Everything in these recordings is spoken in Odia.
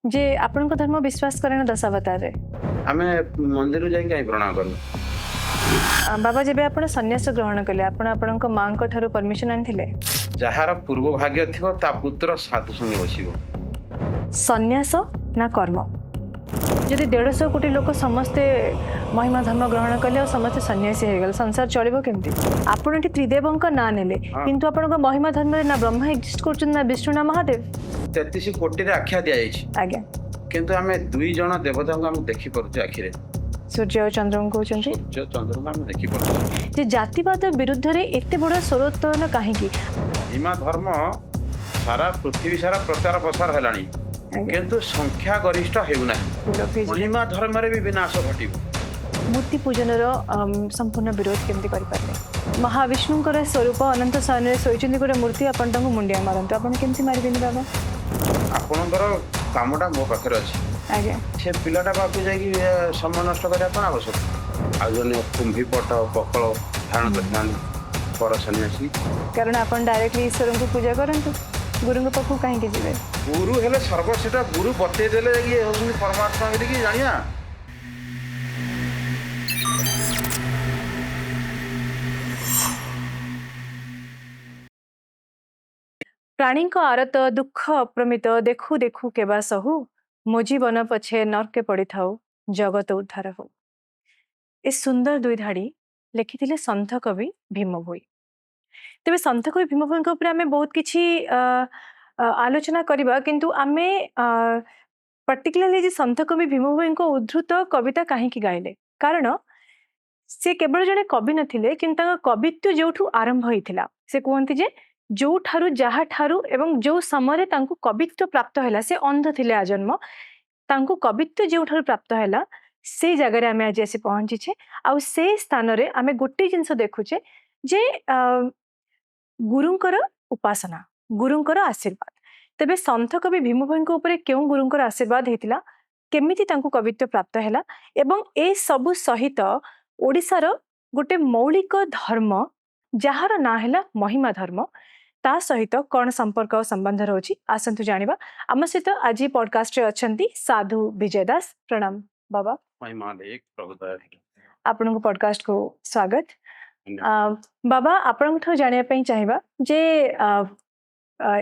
जे आपण धर्म विश्वास करेन दशावतार रे आमे मंदिर जाई कहीं प्रणाम करूँ। बाबा जेबे आपण सन्यास ग्रहण कले आपण आपणक मांक ठारू परमिशन आनिथिले जार पूर्व भाग्य थिबो ता पुत्र साधु संगे बसिबो। सन्यास ना कर्म जदि 150 कोटी लोक समस्ते महिमा धर्म ग्रहण कले और समस्ते सन्यासी हो गए संसार चलो केमती आपण एठी त्रिदेवंक ना नेले हाँ। किंतु आपण महिमा धर्म रे ना ब्रह्मा एक्जिस्ट करछन ना विष्णु ना महादेव 33 कोटी रे आख्या दिया जाइछि आज्ञा किंतु आमे दुई जण देवता को हम देखि परुछु आखिरे सूर्य और चंद्र को कहउछन सूर्य चंद्र को हम देखि परुछु जे जातिवाद विरुद्ध रे एते बड़ स्वरोत्तोलन काहे की महिमा धर्म सारा पृथ्वी सारा प्रचार प्रसार हेलानी किंतु संख्या गरिष्ठ हेउना महिमा धर्म रे भी विनाश घटिबो। मूर्ति पूजन संपूर्ण विरोध केमती करें महाविष्णुंकर स्वरूप अनंत स्थान में शोचंदी गोटे मूर्ति आपण मुंडिया मारतु आप केमती मारिबेनि बाबा आपणकर कामटा मो पाखरे अछि आज्ञा से पिलाटा बापू जाई समय नष्ट करया कोन आवश्यक आ जने कुंभी पट पकल धारण करना पर सन्यासी कारण आपण डायरेक्टली ईश्वर को पूजा करंतु गुरु पाखु कहीं जीवे गुरु हेले सर्वश्रेष्ठ गुरु बतई देले ये होउनी परमात्मा बोली कि जानिया प्राणी आरत दुख अप्रमित देखु देखु केबा सहु मो जीवन पछे नरके पड़ी थाउ जगत उद्धार हो ए सुंदर दुई धाड़ी लिखिथिले संत कवि भीम भोई तेबे संत कवि भीम भोई ऊपर आमे बहुत किछि आलोचना करबा किंतु आमे पर्टिकुलरली जे संत कवि भीम भोई उद्धृत कविता काहे की गाइले कारण से केवल जने कवि नथिले किंतु कवित्व जोठू आरंभ होइथिला से कहंती जे जो ठारू जहा ठारू एवं जो समय तांको कवित्व प्राप्त हैला से अंध थिले आजन्म तांको कवित्व जो ठारू प्राप्त हैला से जगह आमे आज आसी पहुंची छे आ से स्थान रे आमे गोटे जिंस देखुचे जे गुरुंकर उपासना गुरुंकर आशीर्वाद तेबे संत कवि भीम भोई ऊपर क्यों गुरुंकर आशीर्वाद हेतिला केमिति तांको कवित्व प्राप्त हैला एवं ए सबु सहित ओडिसार गोटे मौलिक धर्म जार ना हैला महिमा धर्म ता सहित कौन संपर्क और संबंध रही आसतु जानिबा आम सहित आज पॉडकास्ट रे अछंती साधु विजय दास प्रणाम बाबा महिमा एक प्रभुता आपन को पॉडकास्ट को स्वागत बाबा आपन ठो जानिया पई चाहिबा जे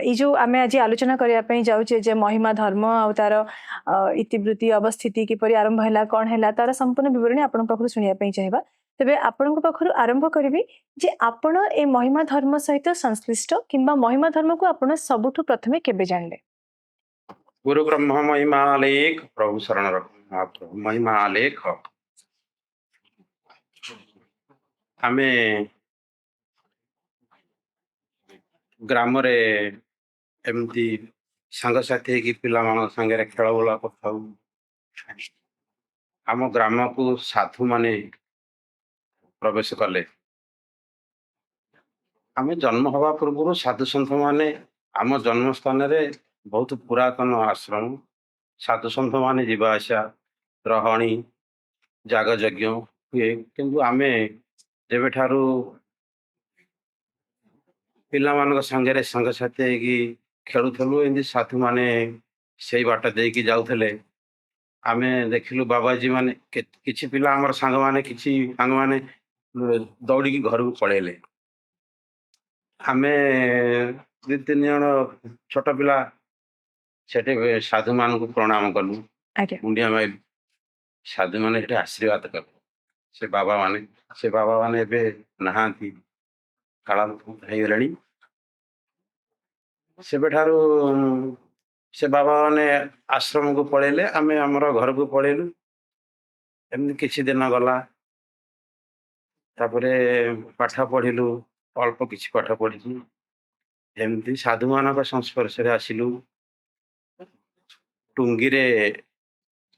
ई जो आमे आज आलोचना करिया पई जाउचे जे महिमा धर्म आ तार इतिवृत्ति अवस्थिति किपरि आरंभ हैला कोन हैला तार संपूर्ण विवरणी आपन पाखरु सुनिया पई चाहिबा तेबे आपन पाखरु आरंभ करिबी जे आपण ए महिमा धर्म सहित संश्लिष्ट किंबा महिमा धर्म को आपण सबुठु प्रथमे केबे जानले गुरु ब्रह्म महिमा लेख प्रभु शरण रख महिमा लेख आमे ग्राम रे एमती संग साथी की पिला मान संगे खेल बोला कथाऊ आम ग्राम को साधु माने प्रवेश कले आम जन्म हवा पूर्व साधु सन्थ माने आम जन्म स्थान रे बहुत पुरातन आश्रम साधु सन्थ माने जीवा आशा रहणी जाग यज्ञ हुए किंतु आमे जेबे ठारू पिला मान संगे संग साथी की खेलुलु एमती साधु माने से बाट देकी जाउथले आमे देखिलु बाबाजी माने किछि पिला हमर संग माने किछि संग माने दौड़ी की घर को पळेले आमे दु तीन जन छोट पिला सेठे साधु मान को प्रणाम कलु मुंडिया माइल साधु माने सेठे आशीर्वाद कलु से बाबा माने एबे नहांती काला हेई गलानी सेबे ठारू से बाबा माने आश्रम को पळेले आमे हमर घर को पळेलु एमनी किछि दिन गला तापरे पाठ पढ़िलु अल्प किछि पाठ पढ़ी एमती साधु मानक संस्पर्श रे आसिलु टुंगी रे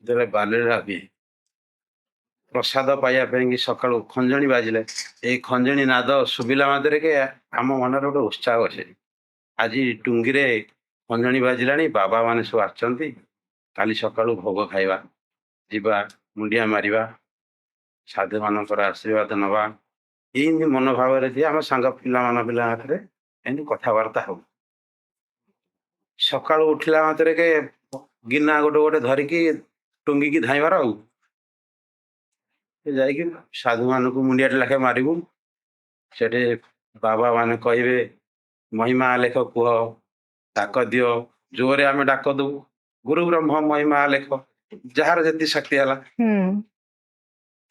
जले बालेरा भी प्रसाद पाइया कि सकाळु खंजणी बाजिले ए खंजणी नाद सुबिला मादरे के आम मन रे गोटे उत्साह अछे आज टुंगी रे खंजणी बाजिलानी बाबा माने सब आछंती काली सकाळु भोग खाइबा जीवा मुंडिया मारिबा साधु मानकर आशीर्वाद नवा ये मनोभाव आम सांग पिला मान पिला हाथ कथबार्ता हो सका उठला मात्र के ଗିନା ଗୋଟେ ଗୋଟେ ଧରିକି ଟୁଙ୍ଗିକି ଧାଇଁବାର ଆଉ ଯାଇକି ସାଧୁମାନଙ୍କୁ ମୁଣ୍ଡିଆଟେ ଲେଖେ ମାରିବୁ। ସେଠି ବାବା ମାନେ କହିବେ ମହିମା ଲେଖ କୁହ, ଡାକ ଦିଅ, ଜୋରେ ଆମେ ଡାକ ଦଉ ଗୁରୁ ବ୍ରହ୍ମ ମହିମା ଲେଖ, ଯାହାର ଯେତିକି ଶକ୍ତି ହେଲା ହୁଁ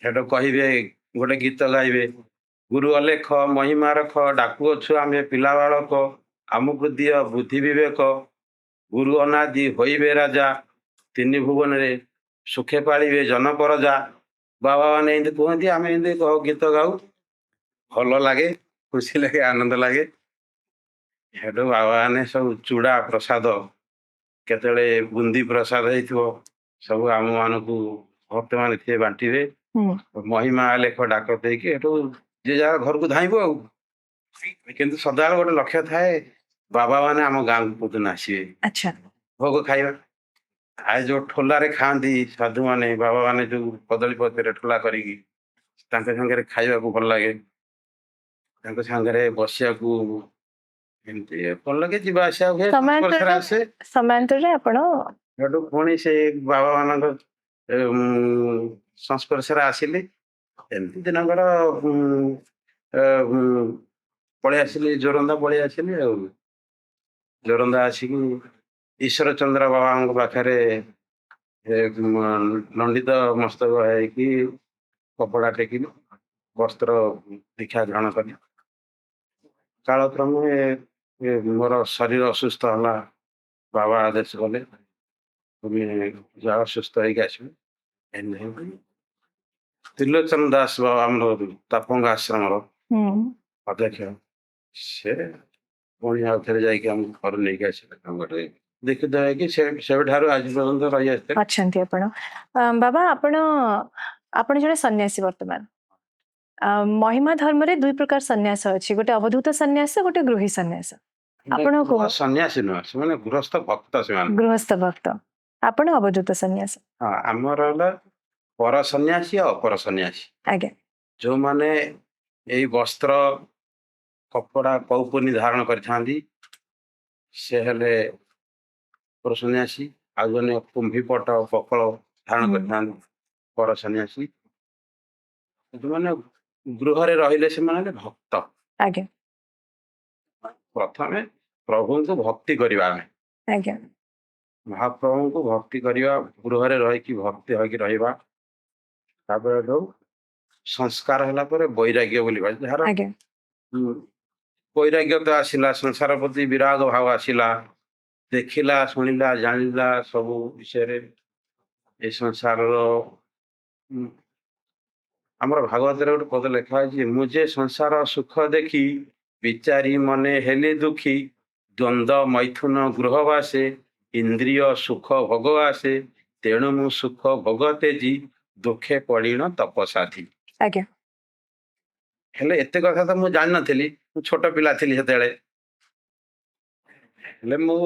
ସେଠୁ କହିବେ, ଗୋଟେ ଗୀତ ଗାଇବେ, ଗୁରୁ ଅଲେଖ ମହିମା ରଖ, ଡାକୁଅଛୁ ଆମେ ପିଲା ବାଳକ, ଆମକୁ ଦିଅ ବୁଦ୍ଧି ବିବେକ, ଗୁରୁ ଅନାଦି ହୋଇବେ ରାଜା, ତିନି ଭୁବନରେ ସୁଖେ ପାଳିବେ ଜନପରଜା। ବାବା ମାନେ ଏମିତି କୁହନ୍ତି, ଆମେ ଏମିତି ଗୀତ ଗାଉ, ଭଲ ଲାଗେ, ଖୁସି ଲାଗେ, ଆନନ୍ଦ ଲାଗେ। ସେଠୁ ବାବା ମାନେ ସବୁ ଚୁଡ଼ା ପ୍ରସାଦ, କେତେବେଳେ ବୁନ୍ଦି ପ୍ରସାଦ ହେଇଥିବ, ସବୁ ଆମ ମାନଙ୍କୁ ଭକ୍ତମାନେ ଥିବେ ବାଣ୍ଟିବେ। ହୁଁ ମହିମା ଲେଖ ଡାକ ଦେଇକି ଏଠୁ ଯିଏ ଯାହାର ଘରକୁ ଧାଇଁବୁ ଆଉ। କିନ୍ତୁ ସଦାବେଳେ ଗୋଟେ ଲକ୍ଷ୍ୟ ଥାଏ, ବାବା ମାନେ ଆମ ଗାଁକୁ କୋଉଦିନ ଆସିବେ ଆଚ୍ଛା ଭୋଗ ଖାଇବା। ଆଉ ଯୋଉ ଠୋଲାରେ ଖାଆନ୍ତି ସାଧୁ ମାନେ, ବାବା ମାନେ ଯୋଉ କଦଳୀ ପତ୍ରରେ ଠୋଲା କରିକି, ତାଙ୍କ ସାଙ୍ଗରେ ଖାଇବାକୁ ଭଲ ଲାଗେ, ତାଙ୍କ ସାଙ୍ଗରେ ବସିବାକୁ ଏମିତି ଭଲ ଲାଗେ, ଯିବା ଆସିବା ହୁଏ, ସଂସ୍ପର୍ଶରେ ଆସେ। ସମୟାନ୍ତରରେ ଆପଣ ସେଠୁ ପୁଣି ସେ ବାବା ମାନଙ୍କ ସଂସ୍ପର୍ଶରେ ଆସିଲି। ଏମିତି ଦିନଙ୍କର ପଳେଇ ଆସିଲି, ଜୋରନ୍ଦା ପଳେଇ ଆସିଲି ଆଉ। ଜୋରନ୍ଦା ଆସିକି ଈଶ୍ୱର ଚନ୍ଦ୍ର ବାବାଙ୍କ ପାଖରେ ନଣ୍ଡିତ ମସ୍ତକ ହେଇକି କପଡା ଟେକିଲି, ବସ୍ତ୍ର ଦୀକ୍ଷା ଗ୍ରହଣ କଲି। କାଳକ୍ରମେ ମୋର ଶରୀର ଅସୁସ୍ଥ ହେଲା, ବାବା ଆଦେଶ କଲେ তুমি ଯାଅ ସୁସ୍ଥ ହେଇକି ଆସିବେ। ଏମିତି ତ୍ରିଲୋଚନ ଦାସ ବାବା ଆମର ତାପଙ୍ଗ ଆଶ୍ରମର ହୁଁ ଅଧ୍ୟକ୍ଷ, ସେ ପୁଣି ଆଉ ଥରେ ଯାଇକି ଆମକୁ ଘରୁ ନେଇକି ଆସିଲେ। ଆମ ଗୋଟେ ଦୀକ୍ଷିତ ହେଇକି ସେବେଠାରୁ ଆଜି ପର୍ଯ୍ୟନ୍ତ ରହି ଆସିଥିଲେ। ଅଛନ୍ତି ଆପଣ। ବାବା ଆପଣ ଆପଣ ଜଣେ ସନ୍ନ୍ୟାସୀ ବର୍ତ୍ତମାନ। ମହିମା ଧର୍ମରେ ଦୁଇ ପ୍ରକାର ସନ୍ନ୍ୟାସ ଅଛି, ଗୋଟେ ଅବଧୂତ ସନ୍ନ୍ୟାସ, ଗୋଟେ ଗୃହୀ ସନ୍ନ୍ୟାସ। ଆପଣ ସନ୍ନ୍ୟାସୀ ନୁହଁ, ସେମାନେ ଗୃହସ୍ଥ ଭକ୍ତ, ସେମାନେ ଗୃହସ୍ଥ ଭକ୍ତ, ଆପଣ ଅବଧୂତ ସନ୍ନ୍ୟାସ। ହଁ, ଆମର ହେଲା ପର ସନ୍ନ୍ୟାସୀ ଆଉ ଅପର ସନ୍ନ୍ୟାସୀ। ଆଜ୍ଞା ଯୋଉମାନେ ଏଇ ବସ୍ତ୍ର କପଡା କୌପୁନି ଧାରଣ କରିଥାନ୍ତି, ସେ ହେଲେ ପର ସନ୍ନ୍ୟାସୀ। ଆଉ ଜଣେ କୁମ୍ଭୀ ପଟ ପକଳ ଧାରଣ କରିଥାନ୍ତି, ପର ସନ୍ନ୍ୟାସୀ। ଯୋଉମାନେ ଗୃହରେ ରହିଲେ ସେମାନେ ହେଲେ ଭକ୍ତ। ଆଜ୍ଞା ପ୍ରଥମେ ପ୍ରଭୁଙ୍କୁ ଭକ୍ତି କରିବା, ଆମେ ଆଜ୍ଞା ମହାପ୍ରଭୁଙ୍କୁ ଭକ୍ତି କରିବା, ଗୃହରେ ରହିକି ଭକ୍ତି ହୋଇକି ରହିବା। ତାପରେ ସଂସ୍କାର ହେଲା ପରେ ବୈରାଗ୍ୟ ବୋଲିବା, ଯାହାର ଆଜ୍ଞା ବୈରାଗ୍ୟ ତ ଆସିଲା, ସଂସାର ପ୍ରତି ବିରାଗ ଭାବ ଆସିଲା, ଦେଖିଲା, ଶୁଣିଲା, ଜାଣିଲା ସବୁ ବିଷୟରେ। ଏ ସଂସାରର ଆମର ଭାଗବତରେ ଗୋଟେ ପଦ ଲେଖା ଅଛି, ମୁଁ ଯେ ସଂସାର ସୁଖ ଦେଖି ବିଚାରି ମନେ ହେଲି ଦୁଃଖୀ, ଦ୍ୱନ୍ଦ୍ୱ ମୈଥୁନ ଗୃହ ବାସେ, ଇନ୍ଦ୍ରିୟ ସୁଖ ଭୋଗ ଆସେ, ତେଣୁ ମୁଁ ସୁଖ ଭୋଗ ତେଜି, ଦୁଃଖେ ପଡ଼ିଣ ତପସାଧି। ଆଜ୍ଞା ହେଲେ ଏତେ କଥା ତ ମୁଁ ଜାଣିନଥିଲି, ମୁଁ ଛୋଟ ପିଲା ଥିଲି ସେତେବେଳେ। ହେଲେ ମୁଁ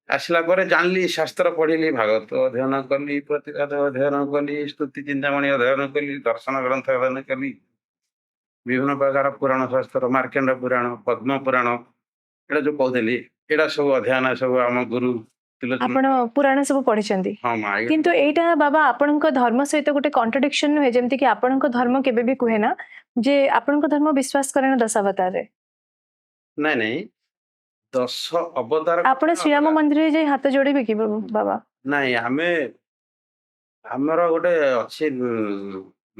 ଆସିଲା ପରେ ଜାଣିଲି, ଶାସ୍ତ୍ର ପଢିଲି, ଭାଗବତ ଅଧ୍ୟୟନ କଲି, ପ୍ରତିପାଦ ଅଧ୍ୟୟନ କଲି, ସ୍ତୁତି ଚିନ୍ତାମଣି ଅଧ୍ୟୟନ କଲି, ଦର୍ଶନ ଗ୍ରନ୍ଥ ଅଧ୍ୟୟନ କଲି, ବିଭିନ୍ନ ପ୍ରକାର ପୁରାଣ ଶାସ୍ତ୍ର, ମାର୍କଣ୍ଡ ପୁରାଣ, ପଦ୍ମ ପୁରାଣ, ଏଇଟା ଯୋଉ କହୁଥିଲି, ଏଇଟା ସବୁ ଅଧ୍ୟୟନ ସବୁ ଆମ ଗୁରୁ ଆପଣ ପୁରାଣ ସବୁ ପଢିଛନ୍ତି। କିନ୍ତୁ ଏଇଟା ବାବା ଆପଣଙ୍କ ଧର୍ମ ସହିତ ଗୋଟେ କଣ୍ଟ୍ରାଡିକ୍ସନ ନୁହେଁ, ଯେମିତି କି ଆପଣଙ୍କ ଧର୍ମ କେବେ ବି କୁହେ ନା ଯେ ଆପଣଙ୍କ ଧର୍ମ ବିଶ୍ୱାସ କରେ ନା ଦଶାବତାରରେ। ନାଇଁ ନାଇଁ, 10 ଅବତାର ଆପଣ ଶ୍ରୀରାମ ମନ୍ଦିରରେ ଯାଇ ହାତ ଯୋଡ଼ିବେ କି ବାବା? ନାଇଁ, ଆମର ଗୋଟେ ଅଛି,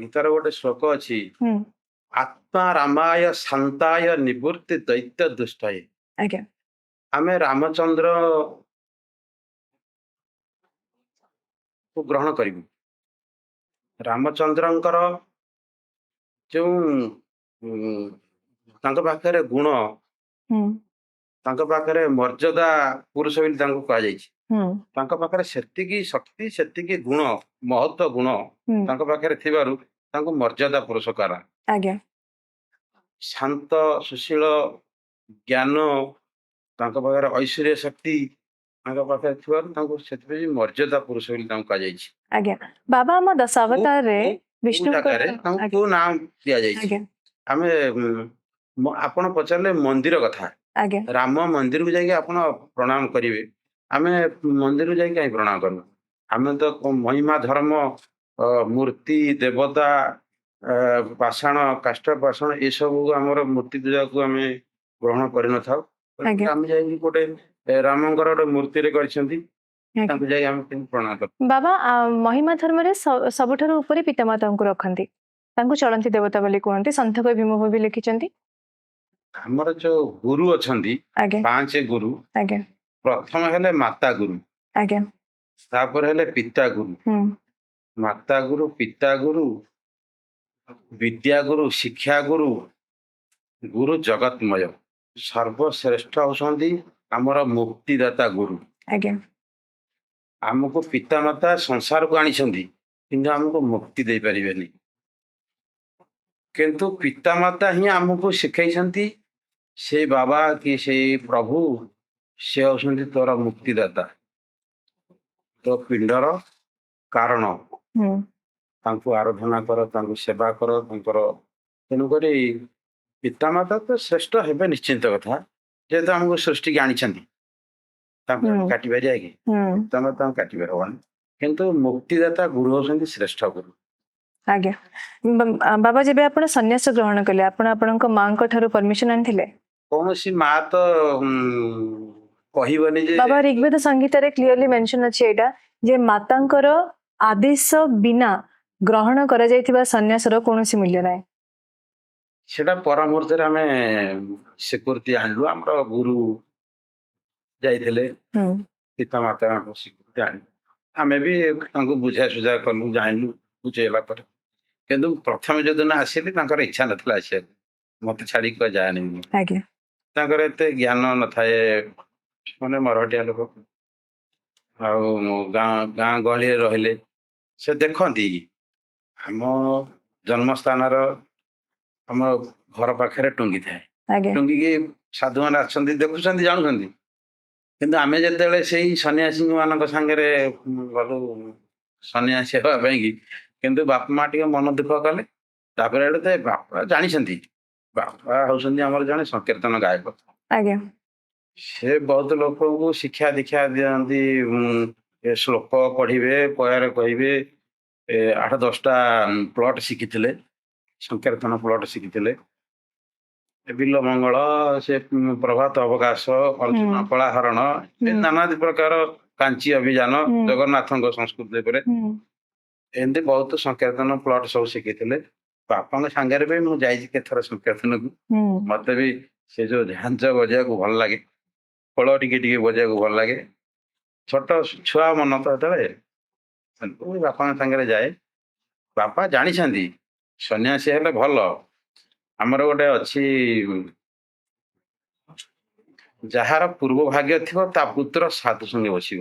ଗୀତାର ଗୋଟେ ଶ୍ଲୋକ ଅଛି, ଆତ୍ମା ରାମାୟ ଶାନ୍ତାୟ ନିବୃତ୍ତି ଦୈତ୍ୟ ଦୁଷ୍ଟାୟ। ଆଜ୍ଞା ଆମେ ରାମଚନ୍ଦ୍ର କୁ ଗ୍ରହଣ କରିବୁ। ରାମଚନ୍ଦ୍ରଙ୍କର ଯୋଉ ତାଙ୍କ ପାଖରେ ଗୁଣ, ତାଙ୍କ ପାଖରେ ମର୍ଯ୍ୟାଦା ପୁରୁଷ ବୋଲି ତାଙ୍କୁ କୁହାଯାଇଛି। ତାଙ୍କ ପାଖରେ ସେତିକି ଶକ୍ତି, ସେତିକି ଗୁଣ, ମହତ୍ଵ ଗୁଣ ତାଙ୍କ ପାଖରେ ଥିବାରୁ ତାଙ୍କୁ ମର୍ଯ୍ୟାଦା ପୁରୁଷ କରା। ଆଜ୍ଞା ଶାନ୍ତ, ସୁଶୀଳ, ଜ୍ଞାନ, ତାଙ୍କ ପାଖରେ ଐଶ୍ୱର୍ଯ୍ୟ ଶକ୍ତି ତାଙ୍କ ପାଖରେ ଥିବାରୁ ତାଙ୍କୁ ସେଥିପାଇଁ ମର୍ଯ୍ୟାଦା ପୁରୁଷ ବୋଲି ତାଙ୍କୁ କୁହାଯାଇଛି। ଆଜ୍ଞା ବାବା, ଆମ ଦଶାବତାରରେ ତାଙ୍କୁ ନାଁ ଦିଆଯାଇଛି। ଆମେ ଆପଣ ପଚାରିଲେ ମନ୍ଦିର କଥା, ଆଜ୍ଞା ରାମ ମନ୍ଦିରକୁ ଯାଇକି ଆପଣ ପ୍ରଣାମ କରିବେ, ଆମେ ମନ୍ଦିର ଯାଇ କାହିଁ ପ୍ରଣାମ କରୁ? ଆମେ ତ ମହିମା ଧର୍ମ ମୂର୍ତ୍ତି ଦେବତା ପାଷାଣ କାଷ୍ଠ ପାଷାଣ ଏସବୁ ଆମର ମୂର୍ତ୍ତି ପୂଜାକୁ ଆମେ ଗ୍ରହଣ କରିନଥାଉ। ଆଜ୍ଞା। ଆମେ ଯାଇକି ଗୋଟେ ରାମଙ୍କର ଗୋଟେ ମୂର୍ତ୍ତିରେ କରିଛନ୍ତି ଆଜ୍ଞା। ତାଙ୍କୁ ଯାଇ ଆମେ କେମିତି ପ୍ରଣାମ କରୁ? ବାବା ମହିମା ଧର୍ମରେ ସବୁଠାରୁ ଉପରେ ପିତାମାତାଙ୍କୁ ରଖନ୍ତି, ତାଙ୍କୁ ଚଳନ୍ତି ଦେବତା ବୋଲି କୁହନ୍ତି, ସନ୍ଥ କବି ଭୀମ ବି ଲେଖିଛନ୍ତି। ଆମର ଯୋଉ ଗୁରୁ ଅଛନ୍ତି ଆଜ୍ଞା 5 ଗୁରୁ, ଆଜ୍ଞା ପ୍ରଥମ ହେଲେ ମାତା ଗୁରୁ, ଆଜ୍ଞା ତାପରେ ହେଲେ ପିତା ଗୁରୁ। ହୁଁ ମାତା ଗୁରୁ, ପିତା ଗୁରୁ, ବିଦ୍ୟା ଗୁରୁ, ଶିକ୍ଷା ଗୁରୁ, ଗୁରୁ ଜଗତମୟ। ସର୍ବଶ୍ରେଷ୍ଠ ହଉଛନ୍ତି ଆମର ମୁକ୍ତିଦାତା ଗୁରୁ। ଆଜ୍ଞା ଆମକୁ ପିତାମାତା ସଂସାରକୁ ଆଣିଛନ୍ତି କିନ୍ତୁ ଆମକୁ ମୁକ୍ତି ଦେଇପାରିବେନି, କିନ୍ତୁ ପିତାମାତା ହିଁ ଆମକୁ ଶିଖେଇଛନ୍ତି ସେ ବାବା କି ସେଇ ପ୍ରଭୁ ସେ ହଉଛନ୍ତି ତୋର ମୁକ୍ତିଦାତା, ତୋ ପିଣ୍ଡର କାରଣ। ହୁଁ ତାଙ୍କୁ ଆରାଧନା କର, ତାଙ୍କୁ ସେବା କର, ତାଙ୍କର ତେଣୁକରି ପିତାମାତା ତ ଶ୍ରେଷ୍ଠ ହେବେ ନିଶ୍ଚିନ୍ତ କଥା, ଯେହେତୁ ଆମକୁ ସୃଷ୍ଟିକି ଆଣିଛନ୍ତି ତାଙ୍କୁ ହୁଁ କାଟି ପାରିବା କି? ହୁଁ ପିତାମାତାଙ୍କୁ କାଟି ପାରିବନି, କିନ୍ତୁ ମୁକ୍ତିଦାତା ଗୁରୁ ହଉଛନ୍ତି ଶ୍ରେଷ୍ଠ ଗୁରୁ। ଆଜ୍ଞା। ବାବା ଯେବେ ଆପଣ ସନ୍ନ୍ୟାସ ଗ୍ରହଣ କଲେ ଆପଣ ଆପଣଙ୍କ ମାଙ୍କ ଠାରୁ ପରମିଶନ ଆଣିଥିଲେ? କୌଣସି ମା ତ କହିବନି ଯେ ବାବା ଋଗ୍ବେଦ ସଂହିତାରେ କ୍ଲିୟରଲି ମେନସନ ଅଛି ଏଇଟା ଯେ ମାତାଙ୍କର ଆଦେଶ ବିନା ଗ୍ରହଣ କରାଯାଇଥିବା ସନ୍ନ୍ୟାସର କୌଣସି ମୂଲ୍ୟ ନାହିଁ। ସେଟା ପର ମୁହୂର୍ତ୍ତରେ ଆମେ ସ୍ୱୀକୃତି ଆଣିଲୁ, ଆମର ଗୁରୁ ଯାଇଥିଲେ ହୁଁ ପିତାମାତାଙ୍କ ସ୍ୱୀକୃତି ଆଣିଲୁ, ଆମେ ବି ତାଙ୍କୁ ବୁଝା ସୁଝା କଲୁ, ଜାଣିଲୁ, ବୁଝେଇଲା ପରେ। କିନ୍ତୁ ପ୍ରଥମେ ଯୋଉଦିନ ଆସିଲି ତାଙ୍କର ଇଚ୍ଛା ନଥିଲା ଆସିବାକୁ, ମତେ ଛାଡିକି କୁଆ ଯାଏନି। ଆଜ୍ଞା ତାଙ୍କର ଏତେ ଜ୍ଞାନ ନଥାଏ, ମାନେ ମରହଟିଆ ଲୋକ, ଆଉ ଗାଁ ଗାଁ ଗହଳିରେ ରହିଲେ ସେ ଦେଖନ୍ତି ଆମ ଜନ୍ମସ୍ଥାନର ଆମ ଘର ପାଖରେ ଟୁଙ୍ଗି ଥାଏ, ଆଜ୍ଞା ଟୁଙ୍ଗିକି ସାଧୁମାନେ ଆସନ୍ତି ଦେଖୁଛନ୍ତି ଜାଣୁଛନ୍ତି, କିନ୍ତୁ ଆମେ ଯେତେବେଳେ ସେଇ ସନ୍ନ୍ୟାସୀ ମାନଙ୍କ ସାଙ୍ଗରେ ଗଲୁ ସନ୍ନ୍ୟାସୀ ହେବା ପାଇଁ କି, କିନ୍ତୁ ବାପା ମା ଟିକେ ମନ ଦୁଃଖ କଲେ। ତାପରେ ଏଠୁ ତ ବାପା ଜାଣିଛନ୍ତି ବାପା ହଉଛନ୍ତି ଆମର ଜଣେ ସଂକୀର୍ତ୍ତନ ଗାୟକ, ଆଜ୍ଞା ସେ ବହୁତ ଲୋକଙ୍କୁ ଶିକ୍ଷା ଦୀକ୍ଷା ଦିଅନ୍ତି, ଏ ଶ୍ଲୋକ ପଢିବେ, ପୟାରେ କହିବେ, 8-10ଟା ପ୍ଲଟ ଶିଖିଥିଲେ, ସଂକୀର୍ତ୍ତନ ପ୍ଲଟ ଶିଖିଥିଲେ, ବିଲ ମଙ୍ଗଳ, ସେ ପ୍ରଭାତ ଅବକାଶ, ଅର୍ଜୁନ କଳାହରଣ, ଏ ନାନାଦି ପ୍ରକାର କାଞ୍ଚି ଅଭିଯାନ, ଜଗନ୍ନାଥଙ୍କ ସଂସ୍କୃତି ଉପରେ ଏମିତି ବହୁତ ସଂକୀର୍ତ୍ତନ ପ୍ଲଟ ସବୁ ଶିଖିଥିଲେ। ବାପାଙ୍କ ସାଙ୍ଗରେ ବି ମୁଁ ଯାଇଛି କେତେଥର ସଂକୀର୍ତ୍ତନକୁ, ମତେ ବି ସେ ଯୋଉ ଝାଞ୍ଜ ବଜେଇବାକୁ ଭଲ ଲାଗେ, ଖୋଳ ଟିକେ ଟିକେ ବଜେଇବାକୁ ଭଲ ଲାଗେ, ଛୋଟ ଛୁଆ ମନ ତ ସେତେବେଳେ, ବାପାଙ୍କ ସାଙ୍ଗରେ ଯାଏ। ବାପା ଜାଣିଛନ୍ତି ସନ୍ନ୍ୟାସୀ ହେଲେ ଭଲ, ଆମର ଗୋଟେ ଅଛି ଯାହାର ପୂର୍ବ ଭାଗ୍ୟ ଥିବ ତା ପୁତ୍ର ସାଧୁ ସଙ୍ଗେ ବସିବ,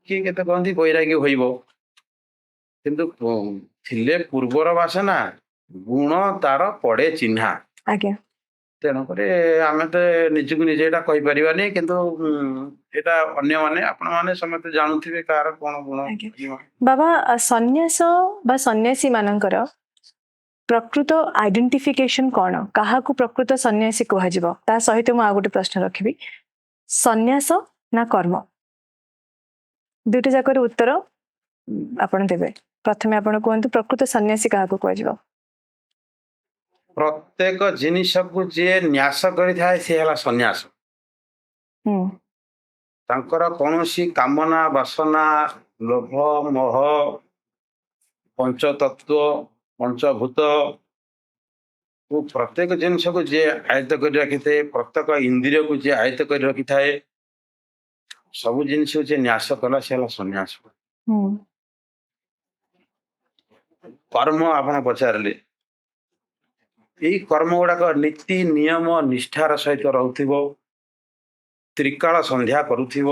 କିଏ କେତେ କହନ୍ତି ବୈରାଗୀ ହୋଇବ, କିନ୍ତୁ ଥିଲେ ପୂର୍ବର ବାସନା ଗୁଣ ତାର ପଡେ ଚିହ୍ନା। ଆଜ୍ଞା ତେଣୁକରି ଆମେ ତ ନିଜକୁ ନିଜେ ଏଇଟା କହିପାରିବାନି, କିନ୍ତୁ ଏଇଟା ଅନ୍ୟମାନେ ଆପଣମାନେ ସମସ୍ତେ ଜାଣୁଥିବେ କାହାର କଣ ଗୁଣ। ବାବା ସନ୍ନ୍ୟାସ ବା ସନ୍ନ୍ୟାସୀ ମାନଙ୍କର ପ୍ରକୃତ ଆଇଡେଣ୍ଟିଫିକେସନ କଣ, କାହାକୁ ପ୍ରକୃତ ସନ୍ନ୍ୟାସୀ କୁହାଯିବ? ତା ସହିତ ମୁଁ ଆଉ ଗୋଟେ ପ୍ରଶ୍ନ ରଖିବି, ସନ୍ନ୍ୟାସ ନା କର୍ମ? ଦୁଇଟି ଯାକର ଉତ୍ତର ଆପଣ ଦେବେ। ପ୍ରଥମେ ଆପଣ କୁହନ୍ତୁ ପ୍ରକୃତ ସନ୍ନ୍ୟାସୀ କାହାକୁ କୁହାଯିବ? ପ୍ରତ୍ୟେକ ଜିନିଷକୁ ଯିଏ ନ୍ୟାସ କରିଥାଏ ସେ ହେଲା ସନ୍ନ୍ୟାସ। ତାଙ୍କର କୌଣସି କାମନା ବାସନା ଲୋଭ ମୋହ ପଞ୍ଚତତ୍ଵ ପଞ୍ଚଭୂତ ପ୍ରତ୍ୟେକ ଜିନିଷକୁ ଯିଏ ଆୟତ୍ତ କରି ରଖିଥାଏ, ପ୍ରତ୍ୟେକ ଇନ୍ଦ୍ରିୟକୁ ଯିଏ ଆୟତ୍ତ କରି ରଖିଥାଏ, ସବୁ ଜିନିଷକୁ ଯିଏ ନ୍ୟାସ କଲା ସେ ହେଲା ସନ୍ନ୍ୟାସ। କର୍ମ ଆପଣ ପଚାରିଲେ, ଏଇ କର୍ମ ଗୁଡାକ ନୀତି ନିୟମ ନିଷ୍ଠାର ସହିତ ରହୁଥିବ, ତ୍ରିକାଳ ସନ୍ଧ୍ୟା କରୁଥିବ,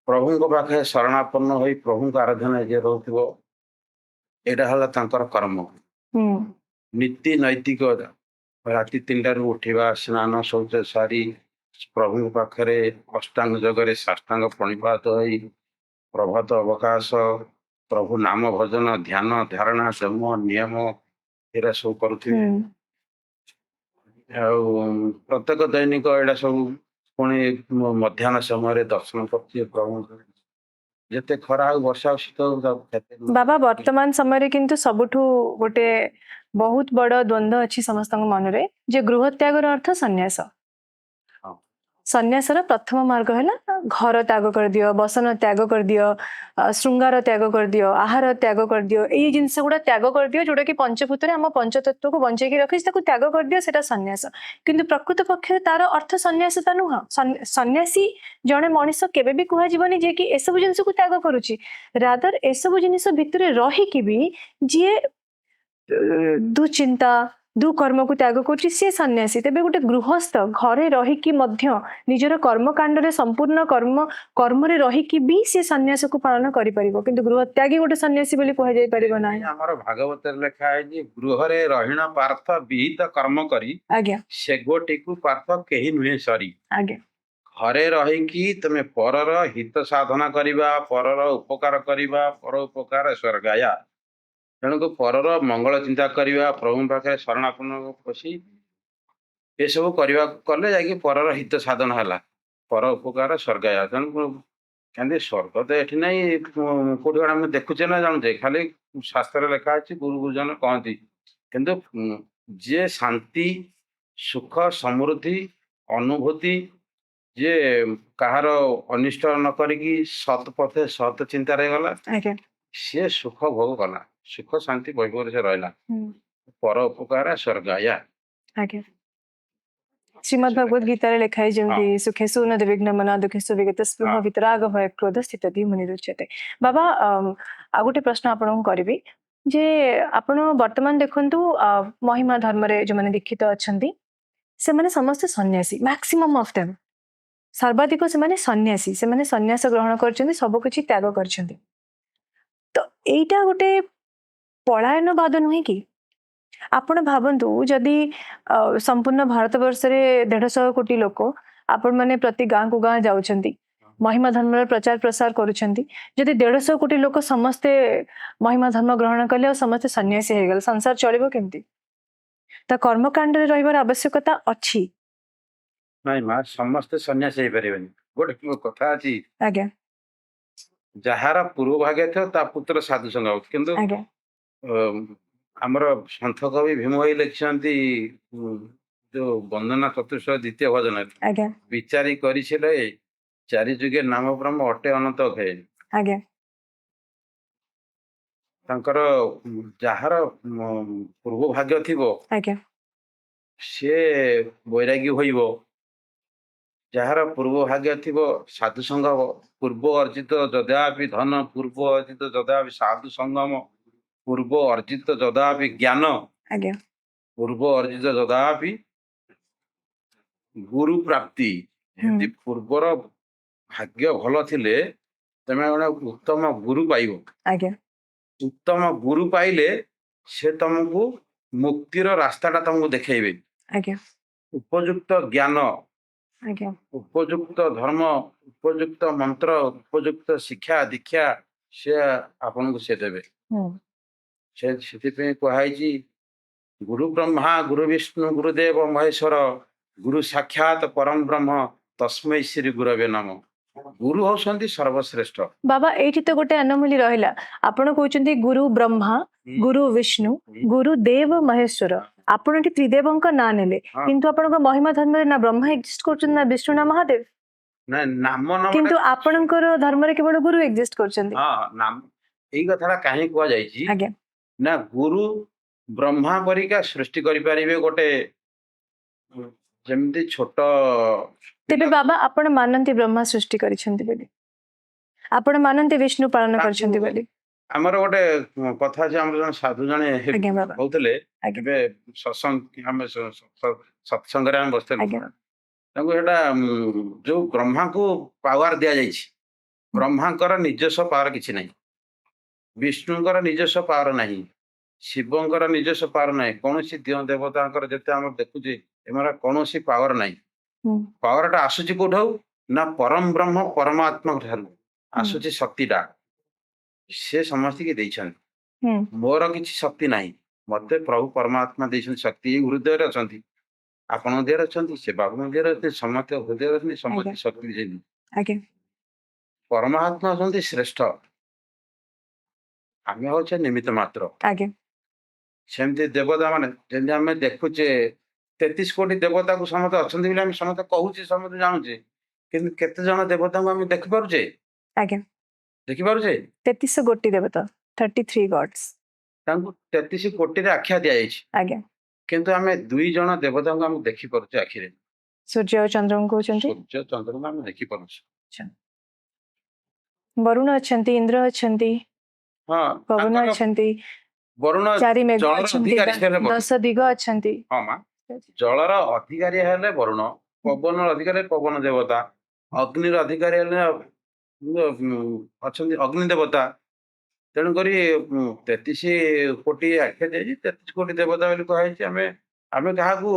ପ୍ରଭୁଙ୍କ ପାଖରେ ଶରଣାପନ୍ନ ହୋଇ ପ୍ରଭୁଙ୍କ ଆରାଧନା ଯିଏ ରହୁଥିବ, ଏଇଟା ହେଲା ତାଙ୍କର କର୍ମ। ନୀତି ନୈତିକ ରାତି 3ଟାରୁ ଉଠିବା, ସ୍ନାନ ଶୌଚ ସାରି ପ୍ରଭୁଙ୍କ ପାଖରେ ଅଷ୍ଟାଙ୍ଗ ଯୋଗରେ ସାଷ୍ଟାଙ୍ଗ ପ୍ରଣିପାତ ହୋଇ ପ୍ରଭାତ ଅବକାଶ, ପ୍ରଭୁ ନାମ ଭଜନ, ଧ୍ୟାନ, ଧାରଣା, ଯମ, ନିୟମ ଏରା ସବୁ କରୁଥିବେ। ଆଉ ପ୍ରତ୍ୟେକ ଦୈନିକ ଏଇଟା ସବୁ ପୁଣି ମଧ୍ୟାହ୍ନ ସମୟରେ ଦର୍ଶନ କରୁଛି ପ୍ରଭୁଙ୍କୁ। ଯେତେ ଖରା ଆଉ ବର୍ଷା ଆଉ ଶୀତ ହଉ ତାକୁ କ୍ଷତି ବାବା ବର୍ତ୍ତମାନ ସମୟରେ କିନ୍ତୁ ସବୁଠୁ ଗୋଟେ ବହୁତ ବଡ ଦ୍ୱନ୍ଦ୍ୱ ଅଛି ସମସ୍ତଙ୍କ ମନରେ ଯେ ଗୃହ ତ୍ୟାଗର ଅର୍ଥ ସନ୍ନ୍ୟାସ। ହଁ। ସନ୍ନ୍ୟାସର ପ୍ରଥମ ମାର୍ଗ ହେଲା ଘର ତ୍ୟାଗ କରିଦିଅ, ବସନ ତ୍ୟାଗ କରିଦିଅ, ଶୃଙ୍ଗାର ତ୍ୟାଗ କରିଦିଅ, ଆହାର ତ୍ୟାଗ କରିଦିଅ, ଏଇ ଜିନିଷ ଗୁଡା ତ୍ୟାଗ କରିଦିଅ ଯୋଉଟା କି ପଞ୍ଚଭୂତରେ ଆମ ପଞ୍ଚତତ୍ୱକୁ ବଞ୍ଚେଇକି ରଖିଛି, ତାକୁ ତ୍ୟାଗ କରିଦିଅ, ସେଟା ସନ୍ନ୍ୟାସ। କିନ୍ତୁ ପ୍ରକୃତ ପକ୍ଷରେ ତାର ଅର୍ଥ ସନ୍ନ୍ୟାସତା ନୁହଁ। ସନ୍ନ୍ୟାସୀ ଜଣେ ମଣିଷ କେବେ ବି କୁହାଯିବନି ଯିଏ କି ଏସବୁ ଜିନିଷକୁ ତ୍ୟାଗ କରୁଛି। ରାଦର ଏସବୁ ଜିନିଷ ଭିତରେ ରହିକି ବି ଯିଏ ଦୁଚିନ୍ତା ଦୁକର୍ମକୁ ତ୍ୟାଗ କରୁଛି ସିଏ ସନ୍ନ୍ୟାସୀ। ତେବେ ଗୋଟେ ଗୃହସ୍ଥ ଘରେ ରହିକି ମଧ୍ୟ ନିଜର କର୍ମକାଣ୍ଡରେ ସମ୍ପୂର୍ଣ୍ଣ କର୍ମରେ ରହିକି ବି ସେ ସନ୍ନ୍ୟାସକୁ ପାଳନ କରିପାରିବ, କିନ୍ତୁ ଗୃହ ତ୍ୟାଗୀ ଗୋଟେ ସନ୍ନ୍ୟାସୀ ବୋଲି କୁହାଯାଇ ପାରିବ ନାହିଁ। ଆମର ଭାଗବତରେ ଲେଖା ହେଇଛି ଗୃହରେ ରହିଣ ପାର୍ଥ ବିହିତ କର୍ମ କରି ଆଜ୍ଞା ସେଗୋଟିକୁ ପାର୍ଥ କେହି ନୁହେଁ ସରି। ଆଜ୍ଞା ଘରେ ରହିକି ତମେ ପରର ହିତ ସାଧନା କରିବା, ପରର ଉପକାର କରିବା, ପର ଉପକାର ସ୍ୱର୍ଗାୟା। ତେଣୁକୁ ପରର ମଙ୍ଗଳ ଚିନ୍ତା କରିବା, ପ୍ରଭୁଙ୍କ ପାଖରେ ଶରଣାପନ୍ନ ପଶି ଏସବୁ କରିବାକୁ କଲେ ଯାଇକି ପରର ହିତ ସାଧନ ହେଲା, ପର ଉପକାର ସ୍ୱର୍ଗାୟା। ତେଣୁ କାହିଁକି ସ୍ୱର୍ଗ ତ ଏଠି ନାହିଁ, କୋଉଠି ଗୋଟେ ଆମେ ଦେଖୁଛେ ନା ଜାଣୁଛେ, ଖାଲି ଶାସ୍ତ୍ରରେ ଲେଖା ଅଛି, ଗୁରୁ ଗୁରୁଜନ କହନ୍ତି। କିନ୍ତୁ ଯିଏ ଶାନ୍ତି ସୁଖ ସମୃଦ୍ଧି ଅନୁଭୂତି, ଯିଏ କାହାର ଅନିଷ୍ଟ ନ କରିକି ସତ୍ ପଥେ ସତ୍ ଚିନ୍ତାରେ ଗଲା, ଆଜ୍ଞା ସିଏ ସୁଖ ଭୋଗ କଲା, ସୁଖ ଶାନ୍ତି ବୈଭବରେ ସେ ରହିଲା। ପର ଉପକାର ସ୍ୱର୍ଗାୟା। ଆଜ୍ଞା ଶ୍ରୀମଦ୍ ଭଗବତ ଗୀତାରେ ଲେଖା ହେଇଛି ଯେମିତି ସୁଖେଷୁ ନ ବିଘ୍ନମନା ଦୁଃଖେଷୁ ବିଗତ ସ୍ପୃହ ବିତରାଗ ଭୟ କ୍ରୋଧ ସ୍ଥିତି ମୁନିରୁଚ୍ୟତେ। ବାବା ଆଉ ଗୋଟେ ପ୍ରଶ୍ନ ଆପଣଙ୍କୁ କରିବି ଯେ ଆପଣ ବର୍ତ୍ତମାନ ଦେଖନ୍ତୁ ମହିମା ଧର୍ମରେ ଯୋଉମାନେ ଦୀକ୍ଷିତ ଅଛନ୍ତି ସେମାନେ ସମସ୍ତେ ସନ୍ନ୍ୟାସୀ, ମ୍ୟାକ୍ସିମମ୍ ଅଫ୍ ଦେମ୍ ସର୍ବାଧିକ ସେମାନେ ସନ୍ନ୍ୟାସୀ, ସେମାନେ ସନ୍ନ୍ୟାସ ଗ୍ରହଣ କରିଛନ୍ତି, ସବୁ କିଛି ତ୍ୟାଗ କରିଛନ୍ତି। ତ ଏଇଟା ଗୋଟେ ପଳାୟନବାଦ ନୁହେଁ କି? ଆପଣ ଭାବନ୍ତୁ ଯଦି ସମ୍ପୂର୍ଣ୍ଣ ଭାରତ ବର୍ଷରେ 150 କୋଟି ଲୋକ ଆପଣ ମାନେ ପ୍ରତି ଗାଁକୁ ଗାଁ ଯାଉଛନ୍ତି, ମହିମା ଧର୍ମର ପ୍ରଚାର ପ୍ରସାର କରୁଛନ୍ତି, ଯଦି 150 କୋଟି ଲୋକ ସମସ୍ତେ ମହିମା ଧର୍ମ ଗ୍ରହଣ କଲେ ଆଉ ସମସ୍ତେ ସନ୍ନ୍ୟାସୀ ହେଇଗଲେ ସଂସାର ଚଳିବ କେମିତି? ତା କର୍ମକାଣ୍ଡରେ ରହିବାର ଆବଶ୍ୟକତା ଅଛି। ନାଇଁ ମା, ସମସ୍ତେ ସନ୍ନ୍ୟାସୀ ହେଇପାରିବେନି। ଗୋଟେ କଥା ଅଛି, ଆଜ୍ଞା ଯାହାର ପୂର୍ବ ଭାଗ୍ୟ ଥିବ ତା ପୁତ୍ର ସାଧୁ ସଙ୍ଗ ହଉଛି। କିନ୍ତୁ ଆଜ୍ଞା ଆମର ସନ୍ଥ କବି ଭୀମ ଭାଇ ଲେଖିଛନ୍ତି ଯୋଉ ବନ୍ଦନା ଚତୁର୍ଶ ଦ୍ୱିତୀୟ ଭଜନରେ, ଆଜ୍ଞା ବିଚାରି କରିଥିଲେ ଚାରି ଯୁଗେ ନାମ ବ୍ରହ୍ମ ଅଟେ ଅନନ୍ତ ଭେ। ଆଜ୍ଞା ତାଙ୍କର ଯାହାର ପୂର୍ବ ଭାଗ୍ୟ ଥିବ ଆଜ୍ଞା ସିଏ ବୈରାଗୀ ହୋଇବ, ଯାହାର ପୂର୍ବ ଭାଗ୍ୟ ଥିବ ସାଧୁ ସଙ୍ଗ ହବ। ପୂର୍ବ ଅର୍ଜିତ ଯଦାପି ଧନ, ପୂର୍ବ ଅର୍ଜିତ ଯଦାପି ସାଧୁ ସଙ୍ଗମ, ପୂର୍ବ ଅର୍ଜିତ ଯଦାପି ଜ୍ଞାନ, ଆଜ୍ଞା ପୂର୍ବ ଅର୍ଜିତ ଯଦାପି ଗୁରୁ ପ୍ରାପ୍ତି। ଏମିତି ପୂର୍ବର ଭାଗ୍ୟ ଭଲ ଥିଲେ ତମେ ଗୋଟେ ଉତ୍ତମ ଗୁରୁ ପାଇବ। ଆଜ୍ଞା ଉତ୍ତମ ଗୁରୁ ପାଇଲେ ସେ ତମକୁ ମୁକ୍ତିର ରାସ୍ତାଟା ତମକୁ ଦେଖେଇବେ। ଆଜ୍ଞା ଉପଯୁକ୍ତ ଜ୍ଞାନ, ଆଜ୍ଞା ଉପଯୁକ୍ତ ଧର୍ମ, ଉପଯୁକ୍ତ ମନ୍ତ୍ର, ଉପଯୁକ୍ତ ଶିକ୍ଷା ଦୀକ୍ଷା ସେ ଆପଣଙ୍କୁ ସେ ଦେବେ। ସେଥିପାଇଁ କୁହାଯାଇଛି ଗୁରୁ ବ୍ରହ୍ମା ଗୁରୁ ବିଷ୍ଣୁ ଗୁରୁଦେବ ମହେଶ୍ୱର, ଗୁରୁ ସାକ୍ଷାତ ପରମ ବ୍ରହ୍ମ ତସ୍ମୈ ଶ୍ରୀ ଗୁରବେ ନମ। ଗୁରୁ ହଉଛନ୍ତି ସର୍ବଶ୍ରେଷ୍ଠ। ବାବା ଏଇଠି ତ ଗୋଟେ ଆନୋମଲି ରହିଲା, ଆପଣ କହୁଛନ୍ତି ଗୁରୁ ବ୍ରହ୍ମା ଗୁରୁ ବିଷ୍ଣୁ ଗୁରୁ ଦେବ ମହେଶ୍ୱର, ଆପଣ ଏଠି ତ୍ରିଦେବଙ୍କ ନାଁ ନେଲେ, କିନ୍ତୁ ଆପଣଙ୍କ ମହିମା ଧର୍ମରେ ନା ବ୍ରହ୍ମା ଏକ୍ଜିଷ୍ଟ କରୁଛନ୍ତି ନା ବିଷ୍ଣୁ ନା ମହାଦେବ, କିନ୍ତୁ ଆପଣଙ୍କର ଧର୍ମରେ କେବଳ ଗୁରୁ ଏକ୍ଜିଷ୍ଟ କରୁଛନ୍ତି। ଏଇ କଥାଟା କାହିଁକି କୁହାଯାଇଛି ଆଜ୍ଞା ନା ଗୁରୁ ବ୍ରହ୍ମା ପରିକା ସୃଷ୍ଟି କରିପାରିବେ ଗୋଟେ, ଯେମିତି ଛୋଟ। ତେବେ ବାବା ଆପଣ ମାନନ୍ତି ବ୍ରହ୍ମା ସୃଷ୍ଟି କରିଛନ୍ତି ବୋଲି? ଆପଣ ମାନନ୍ତି ବିଷ୍ଣୁ ପାଳନ କରିଛନ୍ତି ବୋଲି? ଆମର ଗୋଟେ କଥା ଅଛି, ଆମର ଜଣେ ସାଧୁ ଜଣେ ଆଜ୍ଞା ବାବା କହୁଥିଲେ, ଆଜ୍ଞା ଏବେ ଆମେ ସତ୍ସଙ୍ଗରେ ଆମେ ବସିଥିଲୁ, ଆଜ୍ଞା ତାଙ୍କୁ ଏଇଟା ଯୋଉ ବ୍ରହ୍ମାଙ୍କୁ ପାୱାର ଦିଆଯାଇଛି, ବ୍ରହ୍ମାଙ୍କର ନିଜସ୍ୱ ପାୱାର କିଛି ନାହିଁ, ବିଷ୍ଣୁଙ୍କର ନିଜସ୍ୱ ପାୱାର ନାହିଁ, ଶିବଙ୍କର ନିଜସ୍ୱ ପାୱାର ନାହିଁ, କୌଣସି ଦିଅ ଦେବତାଙ୍କର ଯେତେ ଆମେ ଦେଖୁଛେ ଏମାନେ କୌଣସି ପାୱାର ନାହିଁ। ପାୱାରଟା ଆସୁଛି କୋଉଠୁ ନା ପରମ ବ୍ରହ୍ମ ପରମାତ୍ମା ଠାରୁ ଆସୁଛି ଶକ୍ତିଟା, ସେ ସମସ୍ତଙ୍କୁ ଦେଇଛନ୍ତି। ମୋର କିଛି ଶକ୍ତି ନାହିଁ, ମତେ ପ୍ରଭୁ ପରମାତ୍ମା ଦେଇଛନ୍ତି ଶକ୍ତି, ଏଇ ହୃଦୟରେ ଅଛନ୍ତି। ଆପଣ ଦେହରେ ଅଛନ୍ତି, ସେ ବାବୁଙ୍କ ଦେହରେ ଅଛନ୍ତି, ସମସ୍ତେ ହୃଦୟରେ ଅଛନ୍ତି, ଆଜ୍ଞା ସମସ୍ତେ ଶକ୍ତି ଦେଇଛନ୍ତି। ଆଜ୍ଞା ପରମାତ୍ମା ଅଛନ୍ତି ଶ୍ରେଷ୍ଠ, ଆମେ ହଉଛେ ନିମିତ୍ତ ମାତ୍ର। ଆଜ୍ଞା ସେମିତି ଦେବତା ମାନେ ଯେମିତି ଆମେ ଦେଖୁଛେ 33 କୋଟି ଦେବତାକୁ ସମସ୍ତେ ଅଛନ୍ତି ବୋଲି ଆମେ ସମସ୍ତେ କହୁଛେ, ସମସ୍ତେ ଜାଣୁଛେ, କିନ୍ତୁ କେତେ ଜଣ ଦେବତାଙ୍କୁ ଆମେ ଦେଖିପାରୁଛେ? ଆଜ୍ଞା ଦେଖିପାରୁଛେ? 33 ଗୋଟି ଦେବତା 33 ଗଡ୍ସ। ତାଙ୍କୁ 33 କୋଟିରେ ଆଖ୍ୟା ଦିଆଯାଇଛି, ଆଜ୍ଞା କିନ୍ତୁ ଆମେ 2 ଜଣ ଦେବତାଙ୍କୁ ଆମେ ଦେଖିପାରୁଛେ ଆଖିରେ। ସୂର୍ଯ୍ୟ ଆଉ ଚନ୍ଦ୍ରଙ୍କୁ କହୁଛନ୍ତି। ସୂର୍ଯ୍ୟ ଚନ୍ଦ୍ରଙ୍କୁ ଆମେ ଦେଖିପାରୁଛେ। ବରୁଣ ଅଛନ୍ତି, ଇନ୍ଦ୍ର ଅଛନ୍ତି, ହଁ, ପବନ ତାଙ୍କର ଅଛନ୍ତି, ବରୁଣ 4 ମେଘ ଜଳର ଅଛନ୍ତି, ଅଧିକାରୀ ସେ ହେଲେ ବରୁଣ। 10 ଦିଗ ଅଛନ୍ତି। ହଁ ମା, ଜଳର ଅଧିକାରୀ ହେଲେ ବରୁଣ, ପବନର ଅଧିକାରୀ ପବନ ଦେବତା, ଅଗ୍ନିର ଅଧିକାରୀ ହେଲେ ଅଛନ୍ତି ଅଗ୍ନି ଦେବତା। ତେଣୁକରି 33 କୋଟି ଆଖ୍ୟା ଦିଆଯାଇଛି, 33 କୋଟି ଦେବତା ବୋଲି କୁହାଯାଇଛି। ଆମେ ଆମେ କାହାକୁ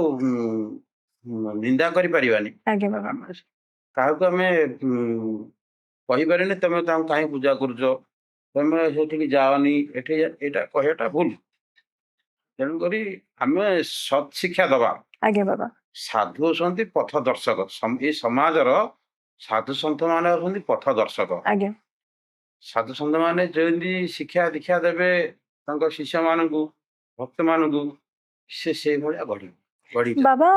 ନିନ୍ଦା କରିପାରିବାନି। ଆଜ୍ଞା ବାବା ଆମେ କାହାକୁ ଆମେ କହିପାରିନି ତମେ ତାଙ୍କୁ କାହିଁ ପୂଜା କରୁଛ, ତମେ ସେଠିକି ଯାଅନି, ଏଠି ଏଇଟା କହିବାଟା ଭୁଲ। ତେଣୁକରି ଆମେ ସତ୍ ଶିକ୍ଷା ଦବା। ଆଜ୍ଞା ବାବା ସାଧୁ ହଉଛନ୍ତି ପଥ ଦର୍ଶକ। ଏଇ ସମାଜର ସାଧୁ ସନ୍ଥ ମାନେ ହଉଛନ୍ତି ପଥ ଦର୍ଶକ। ଆଜ୍ଞା ସାଧୁ ସନ୍ଥ ମାନେ ଯେମିତି ଶିକ୍ଷା ଦୀକ୍ଷା ଦେବେ ତାଙ୍କ ଶିଷ୍ୟ ମାନଙ୍କୁ, ଭକ୍ତ ମାନଙ୍କୁ, ସେ ସେଇଭଳିଆ ଗଢି ବାବା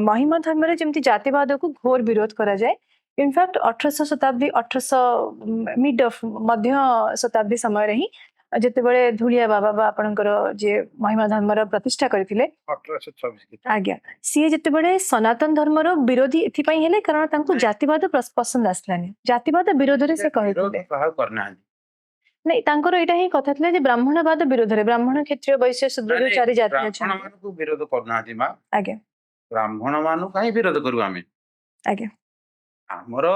ମହିମା ଧର୍ମରେ ଯେମିତି ଜାତିବାଦକୁ ଘୋର ବିରୋଧ କରାଯାଏ। ଇନଫ୍ୟାକ୍ଟ 1800 ଶତାବ୍ଦୀ 1800 ମିଡ୍ ଅଫ୍ ମଧ୍ୟ ଶତାବ୍ଦୀ ସମୟରେ ହିଁ ଯେତେବେଳେ ଧୂଳିଆ ବାବା ବା ଆପଣଙ୍କର ଯିଏ ମହିମା ଧର୍ମର ପ୍ରତିଷ୍ଠା କରିଥିଲେ 1826 ଆଜ୍ଞା, ସିଏ ଯେତେବେଳେ ସନାତନ ଧର୍ମର ବିରୋଧୀ ଏଥିପାଇଁ ହେଲେ କାରଣ ତାଙ୍କୁ ଜାତିବାଦ ପସନ୍ଦ ଆସିଲାନି। ଜାତିବାଦ ବିରୋଧରେ ସେ କହିଥିଲେ। କାହାକୁ କରିନାହାନ୍ତି। ନାଇଁ, ତାଙ୍କର ଏଇଟା ହିଁ କଥା ଥିଲା ଯେ ବ୍ରାହ୍ମଣବାଦ ବିରୋଧରେ, ବ୍ରାହ୍ମଣ କ୍ଷତ୍ରିୟ ବୈଶ୍ୟ ଶୂଦ୍ର ଯୋଉ 4 ଜାତି ବ୍ରାହ୍ମଣ ଅଛନ୍ତି। ମାନଙ୍କୁ ବିରୋଧ କରୁନାହାନ୍ତି ମା। ଆଜ୍ଞା ବ୍ରାହ୍ମଣ ମାନଙ୍କୁ କାହିଁ ବିରୋଧ କରିବୁ ଆମେ? ଆଜ୍ଞା ଆମର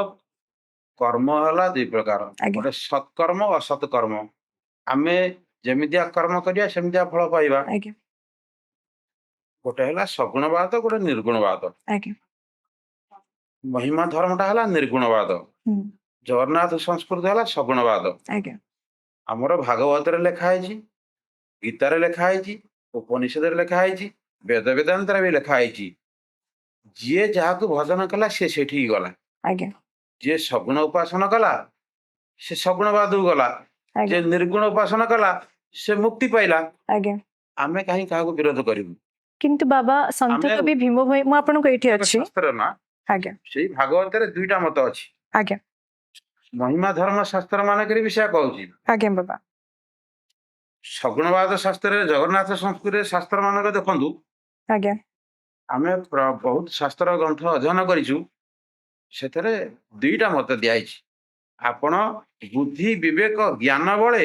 କର୍ମ ହେଲା 2 ପ୍ରକାର, ଆଜ୍ଞା ଗୋଟେ ସତ୍କର୍ମ, ଅସତ୍ କର୍ମ। ଆମେ ଯେମିତିଆ କର୍ମ କରିବା ସେମିତିଆ ଫଳ ପାଇବା। ଆଜ୍ଞା ଗୋଟେ ହେଲା ସଗୁଣବାଦ, ଗୋଟେ ନିର୍ଗୁଣବାଦ। ଆଜ୍ଞା ମହିମା ଧର୍ମଟା ହେଲା ନିର୍ଗୁଣବାଦ, ହୁଁ ଜଗନ୍ନାଥ ସଂସ୍କୃତି ହେଲା ସଗୁଣବାଦ। ଆଜ୍ଞା ଆମର ଭାଗବତରେ ଲେଖା ହେଇଛି, ଗୀତାରେ ଲେଖା ହେଇଛି, ଉପନିଷଦରେ ଲେଖା ହେଇଛି, ବେଦ ବେଦାନ୍ତରେ ବି ଲେଖା ହେଇଛି, ଯିଏ ଯାହାକୁ ଭଜନ କଲା ସେ ସେଠିକି ଗଲା। ଆଜ୍ଞା ଯିଏ ସଗୁଣ ଉପାସନା କଲା ସେ ସଗୁଣବାଦକୁ ଗଲା, ଆଜ୍ଞା ଯିଏ ନିର୍ଗୁଣ ଉପାସନା କଲା ସେ ମୁକ୍ତି ପାଇଲା। ଆଜ୍ଞା ଆମେ କାହିଁ କାହାକୁ ବିରୋଧ କରିବୁ? କିନ୍ତୁ ବାବା ସନ୍ଥ ଆମେ କବି ଭୀମ ଭୋଇ, ମୁଁ ଆପଣଙ୍କୁ ଏଇଠି ଅଛି। ଶାସ୍ତ୍ର ନା, ଆଜ୍ଞା ସେଇ ଭାଗବତରେ 2ଟା ମତ ଅଛି। ଆଜ୍ଞା ମହିମା ଧର୍ମ ଶାସ୍ତ୍ର ମାନଙ୍କରେ ବି ସେୟା କହୁଛି। ଆଜ୍ଞା ବାବା ସଗୁଣବାଦ ଶାସ୍ତ୍ରରେ, ଜଗନ୍ନାଥ ସଂସ୍କୃତିରେ ଶାସ୍ତ୍ର ମାନଙ୍କ ଦେଖନ୍ତୁ, ଆଜ୍ଞା ଆମେ ବହୁତ ଶାସ୍ତ୍ର ଗ୍ରନ୍ଥ ଅଧ୍ୟୟନ କରିଛୁ, ସେଥିରେ 2ଟା ମତ ଦିଆଯାଇଛି। ଆପଣ ବୁଦ୍ଧି ବିବେକ ଜ୍ଞାନ ବଳେ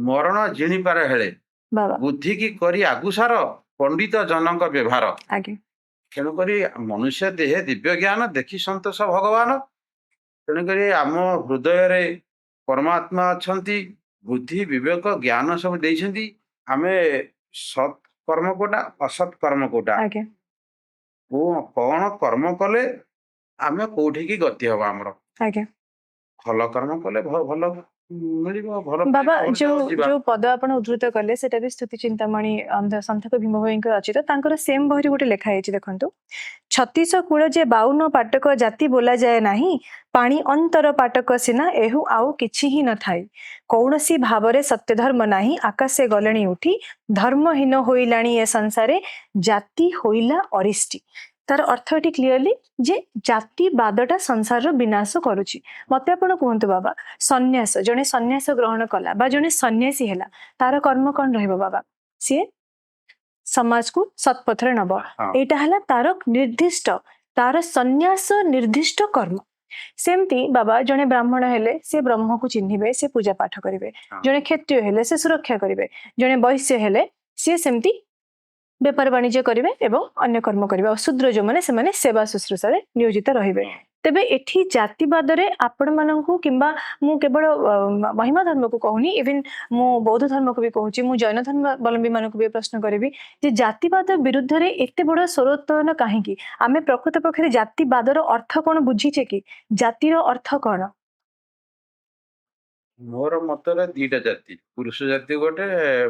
ମରଣ ଜିଣିପାରେ ହେଳେ, ବାବା ବୁଦ୍ଧି କି କରି ଆଗୁସାର ପଣ୍ଡିତ ଜନଙ୍କ ବ୍ୟବହାର। ଆଜ୍ଞା ତେଣୁକରି ମନୁଷ୍ୟ ଦେହେ ଦିବ୍ୟ ଜ୍ଞାନ ଦେଖି ସନ୍ତୋଷ ଭଗବାନ। ତେଣୁକରି ଆମ ହୃଦୟରେ ପରମାତ୍ମା ଅଛନ୍ତି, ବୁଦ୍ଧି ବିବେକ ଜ୍ଞାନ ସବୁ ଦେଇଛନ୍ତି। ଆମେ ସତ୍ କର୍ମ କୋଉଟା, ଅସତ୍ କର୍ମ କୋଉଟା, ଆଜ୍ଞା କଣ କର୍ମ କଲେ ଆମେ କୋଉଠିକି ଗତି ହବ ଆମର। ଆଜ୍ଞା ଭଲ କର୍ମ କଲେ ଭଲ ମିଳିବ, ଭଲ ବାବା ପାଇବା, ଭଲ ଯୋଉ ଜାଗାକୁ ଯିବା। ଯୋଉ ପଦ ଆପଣ ଉଦ୍ଧୃତ କଲେ ସେଟା ବି ସ୍ତୁତି ଚିନ୍ତାମଣି ସନ୍ଥ ଭୀମ ଭୋଇଙ୍କର ଅଛି। ତ ତାଙ୍କର ସେମ୍ ବହିରେ ଗୋଟେ ଲେଖା ହେଇଛି, ଦେଖନ୍ତୁ। 36 କୂଳ ଯେ 52 ପାଟକ ଜାତି ବୋଲାଯାଏ ନାହିଁ, ପାଣି ଅନ୍ତର ପାଟକ ସିନା ଏହୁ ଆଉ କିଛି ହିଁ ନଥାଏ। କୌଣସି ଭାବରେ ସତ୍ୟ ଧର୍ମ ନାହିଁ, ଆକାଶେ ଗଲେଣି ଉଠି, ଧର୍ମହୀନ ହୋଇଲାଣି ଏ ସଂସାରେ, ଜାତି ହୋଇଲା ଅରିଷ୍ଟି। ତାର ଅର୍ଥ ଏଠି କ୍ଲିୟରଲି ଯେ ଜାତିବାଦଟା ସଂସାରର ବିନାଶ କରୁଛି। ମତେ ଆପଣ କୁହନ୍ତୁ ବାବା, ସନ୍ନ୍ୟାସ, ଜଣେ ସନ୍ନ୍ୟାସ ଗ୍ରହଣ କଲା ବା ଜଣେ ସନ୍ନ୍ୟାସୀ ହେଲା, ତାର କର୍ମ କଣ ରହିବ ବାବା? ସିଏ ସମାଜକୁ ସତ୍ପଥରେ ନବ। ଏଇଟା ହେଲା ତାର ନିର୍ଦ୍ଦିଷ୍ଟ, ତାର ସନ୍ନ୍ୟାସ ନିର୍ଦ୍ଦିଷ୍ଟ କର୍ମ। ସେମିତି ବାବା ଜଣେ ବ୍ରାହ୍ମଣ ହେଲେ ସେ ବ୍ରହ୍ମକୁ ଚିହ୍ନିବେ, ସେ ପୂଜା ପାଠ କରିବେ। ଜଣେ କ୍ଷତ୍ରିୟ ହେଲେ ସେ ସୁରକ୍ଷା କରିବେ। ଜଣେ ବୈଶ୍ୟ ହେଲେ ସିଏ ସେମିତି ବେପାର ବାଣିଜ୍ୟ କରିବେ ଏବଂ ଅନ୍ୟ କର୍ମ କରିବେ। ଆଉ ଶୂଦ୍ର ଯୋଉମାନେ ସେମାନେ ସେବା ଶୁଶ୍ରୂଷାରେ ନିୟୋଜିତ ରହିବେ। ତେବେ ଏଠି ଜାତିବାଦରେ ଆପଣ ମାନଙ୍କୁ, କିମ୍ବା ମୁଁ କେବଳ ମହିମା ଧର୍ମକୁ କହୁନି, ଇଭିନ୍ ମୁଁ ବୌଦ୍ଧ ଧର୍ମକୁ ବି କହୁଛି, ମୁଁ ଜୈନ ଧର୍ମାବଲମ୍ବୀ ମାନଙ୍କୁ ବି ପ୍ରଶ୍ନ କରିବି ଯେ ଜାତିବାଦ ବିରୁଦ୍ଧରେ ଏତେ ବଡ ସ୍ୱରୋତ୍ତୋଳନ କାହିଁକି? ଆମେ ପ୍ରକୃତ ପକ୍ଷରେ ଜାତିବାଦର ଅର୍ଥ କଣ ବୁଝିଛେ କି? ଜାତିର ଅର୍ଥ କଣ? ମୋର ମତରେ ଦିଟା ଜାତି, ପୁରୁଷ ଜାତି ଗୋଟେ,